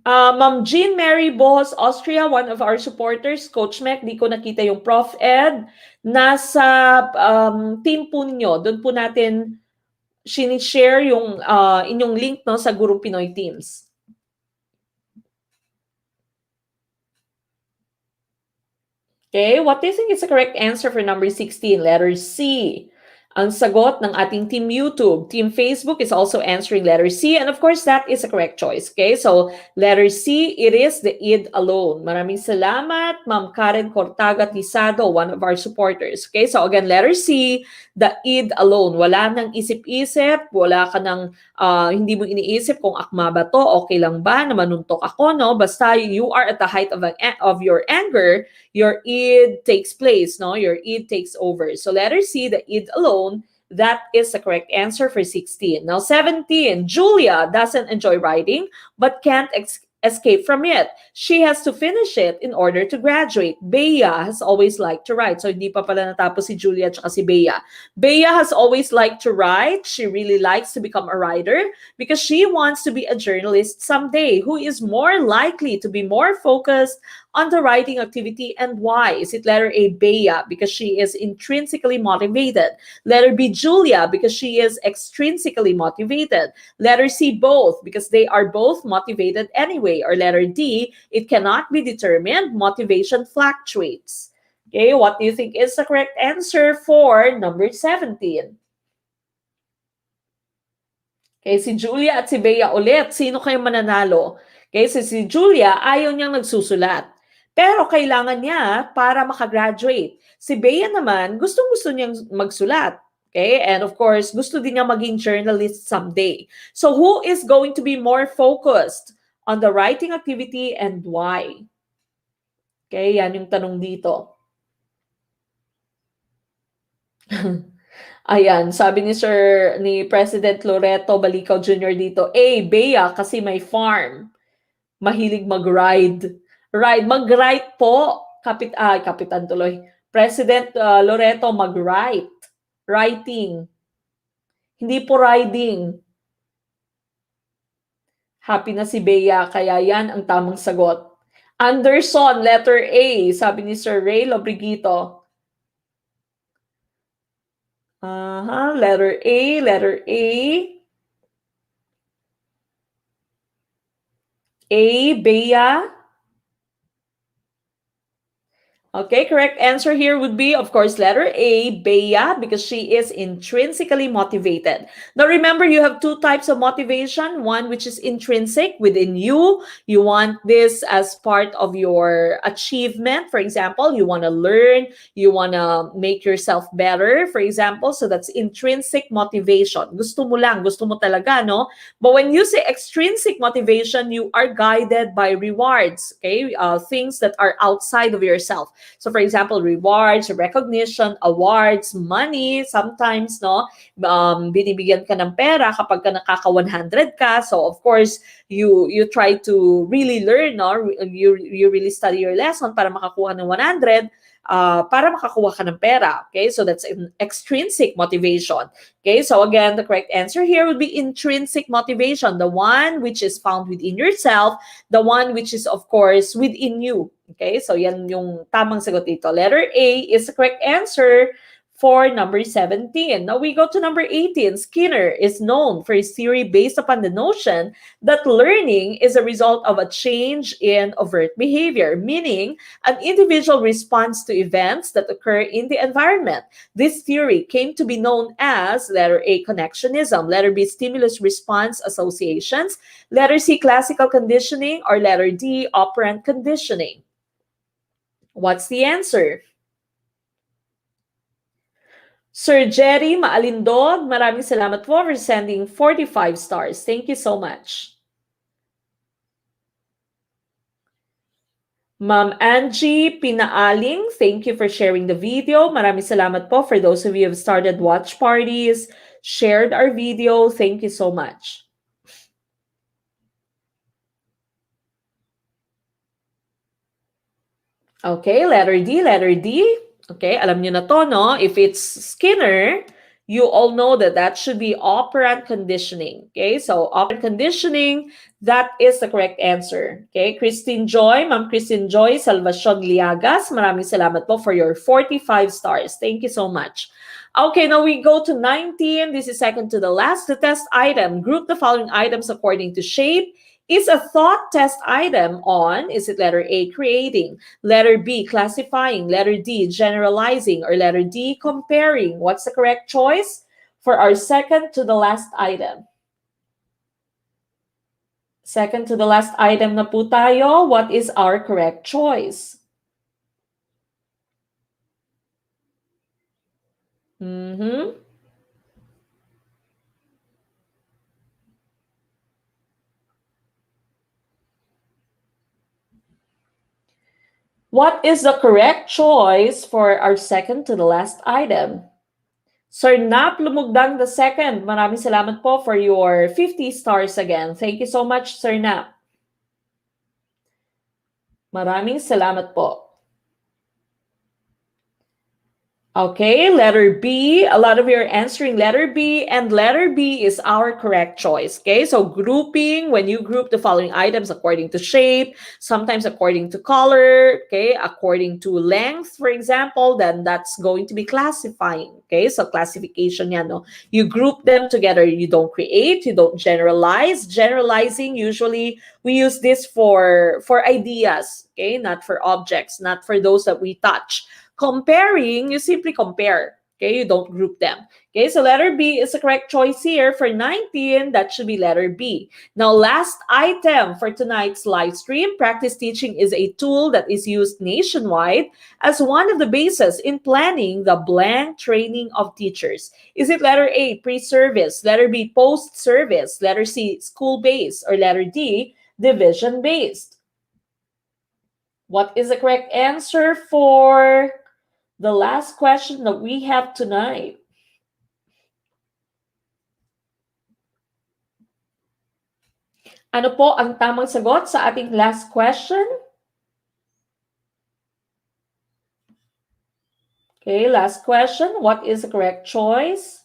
Ma'am Jean Mary Bohos, Austria, one of our supporters, Coach Mac, di ko nakita yung ProfEd. Nasa team po ninyo, doon po natin sinishare yung inyong link, no, sa Gurong Pinoy Teams. Okay, what do you think is the correct answer for number 16? Letter C. Ang sagot ng ating Team YouTube. Team Facebook is also answering letter C. And of course, that is a correct choice. Okay, so letter C, it is the id alone. Maraming salamat, Ma'am Karen Cortaga Tisado, one of our supporters. Okay, so again, letter C, the id alone. Wala nang isip-isip, wala ka nang hindi mo iniisip kung akma ba to, okay lang ba na manuntok ako, no? Basta you are at the height of your anger, your id takes place, no? Your id takes over. So letter C, the id alone, That is the correct answer for 16. Now, 17, Julia doesn't enjoy writing but can't escape from it. She has to finish it in order to graduate. Bea has always liked to write. So, hindi pa pala natapos si Julia at si Bea. Bea has always liked to write. She really likes to become a writer because she wants to be a journalist someday. Who is more likely to be more focused on the writing activity and why? Is it letter A, Bea, because she is intrinsically motivated? Letter B, Julia, because she is extrinsically motivated. Letter C, both, because they are both motivated anyway. Or letter D, it cannot be determined. Motivation fluctuates. Okay, what do you think is the correct answer for number 17? Okay, si Julia at si Bea ulit. Sino kayo mananalo? Okay, si Julia, ayaw niyang nagsusulat. Pero kailangan niya para makagraduate. Si Bea naman, gustong-gusto niyang magsulat. Okay, and of course, gusto din niya maging journalist someday. So who is going to be more focused on the writing activity and why? Okay, yan yung tanong dito. Ayan, sabi ni President Loreto Balicaw Jr. dito, A, Bea, kasi may farm. Mahilig mag-ride. Mag-ride po. Kapitan tuloy. President Loreto, mag-write. Writing. Hindi po riding. Happy na si Bea, kaya yan ang tamang sagot. Anderson, letter A, sabi ni Sir Ray Lobrigito. Letter A, letter A. A, Bea. Okay, correct answer here would be, of course, letter A, Bea, because she is intrinsically motivated. Now, remember, you have two types of motivation. One, which is intrinsic within you. You want this as part of your achievement. For example, you want to learn, you want to make yourself better, for example. So that's intrinsic motivation. Gusto mo lang, gusto mo talaga, no? But when you say extrinsic motivation, you are guided by rewards, okay? Things that are outside of yourself. So for example, rewards, recognition, awards, money, sometimes, no, binibigyan ka ng pera kapag ka nakaka 100 ka. So of course, you try to really learn, no? You really study your lesson para makakuha ng 100. Para makakuha ka ng pera. Okay, so that's an extrinsic motivation. Okay, so again, the correct answer here would be intrinsic motivation, the one which is found within yourself, the one which is, of course, within you. Okay, so yan yung tamang sagot dito. Letter A is the correct answer for number 17. Now we go to number 18. Skinner is known for his theory based upon the notion that learning is a result of a change in overt behavior, meaning an individual responds to events that occur in the environment. This theory came to be known as letter A, connectionism, letter B, stimulus response associations, letter C, classical conditioning, or letter D, operant conditioning. What's the answer? Sir Jerry Maalindog, maraming salamat po for sending 45 stars. Thank you so much. Ma'am Angie Pinaaling, thank you for sharing the video. Maraming salamat po for those of you who have started watch parties, shared our video. Thank you so much. Okay, letter D, letter D. Okay, alam niyo na to, no? If it's Skinner, you all know that that should be operant conditioning. Okay, so operant conditioning, that is the correct answer. Okay, Christine Joy, Ma'am Christine Joy Salvacion Liagas, maraming salamat po for your 45 stars. Thank you so much. Okay, now we go to 19. This is second to the last. The test item. Group the following items according to shape. Is a thought test item on, is it letter A, creating, letter B, classifying, letter D, generalizing, or letter D, comparing? What's the correct choice for our second to the last item? Second to the last item na po tayo. What is our correct choice? What is the correct choice for our second to the last item? Sir Nap Lumugdang II, maraming salamat po for your 50 stars again. Thank you so much, Sir Nap. Maraming salamat po. Okay, letter B. A lot of you are answering letter B, and letter B is our correct choice. Okay, so grouping, when you group the following items according to shape, sometimes according to color, okay, according to length, for example, then that's going to be classifying. Okay, so classification yan, no? You group them together. You don't create, you don't generalize. Generalizing, usually we use this for ideas, okay, not for objects, not for those that we touch. Comparing, you simply compare. Okay, you don't group them. Okay, so letter B is the correct choice here. For 19, that should be letter B. Now, last item for tonight's live stream, practice teaching is a tool that is used nationwide as one of the bases in planning the blank training of teachers. Is it letter A, pre-service, letter B, post-service, letter C, school-based, or letter D, division-based? What is the correct answer for the last question that we have tonight? Ano po ang tamang sagot sa ating last question? Okay, last question. What is the correct choice?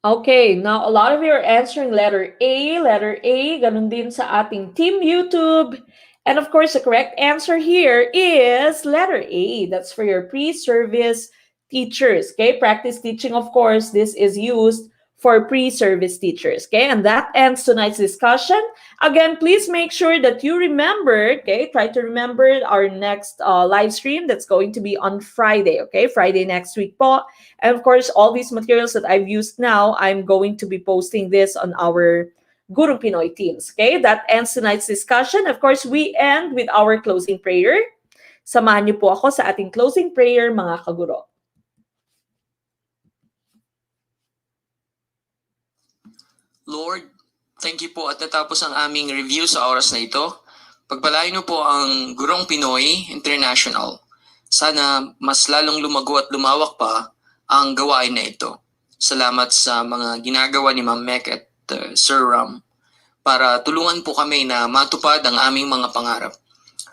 Okay, now a lot of you are answering letter A. Letter A, ganun din sa ating Team YouTube. And of course, the correct answer here is letter A. That's for your pre-service teachers. Okay, practice teaching, of course, this is used for pre-service teachers. Okay, and that ends tonight's discussion. Again, please make sure that you remember, okay, try to remember our next live stream that's going to be on Friday, okay, Friday next week po. And of course, all these materials that I've used now, I'm going to be posting this on our Gurong Pinoy teams, okay? That ends tonight's discussion. Of course, we end with our closing prayer. Samahan niyo po ako sa ating closing prayer, mga kaguro. Lord, thank you po at natapos ang aming review sa oras na ito. Pagpalain niyo po ang Gurong Pinoy International. Sana mas lalong lumago at lumawak pa ang gawain na ito. Salamat sa mga ginagawa ni Ma'am Mek at Sir Ram para tulungan po kami na matupad ang aming mga pangarap.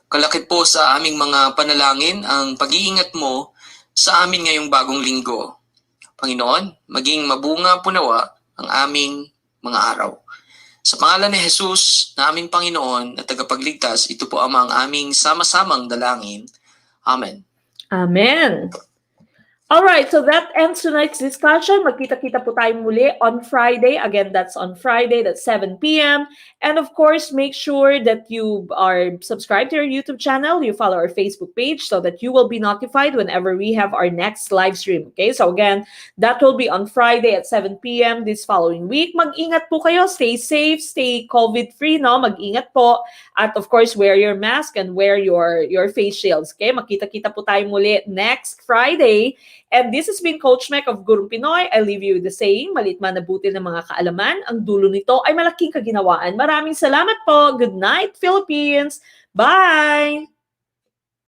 Kalakip po sa aming mga panalangin ang pag-iingat mo sa amin ngayong bagong linggo. Panginoon, maging mabunga po nawa ang aming mga araw. Sa pangalan ni Jesus na aming Panginoon at tagapagligtas, ito po ang aming sama-samang dalangin. Amen. Amen. All right, so that ends tonight's discussion. Magkita-kita po tayo muli on Friday. Again, that's on Friday, that's 7 p.m. And of course, make sure that you are subscribed to our YouTube channel. You follow our Facebook page so that you will be notified whenever we have our next live stream. Okay, so again, that will be on Friday at 7 p.m. this following week. Mag-ingat po kayo. Stay safe, stay COVID-free, no? Mag-ingat po. At of course, wear your mask and wear your face shields. Okay, magkita-kita po tayo muli next Friday. And this has been Coach Mek of Gurong Pinoy. I leave you with the saying, malit man na butil ng mga kaalaman, ang dulo nito ay malaking kaginawaan. Maraming salamat po. Good night, Philippines. Bye!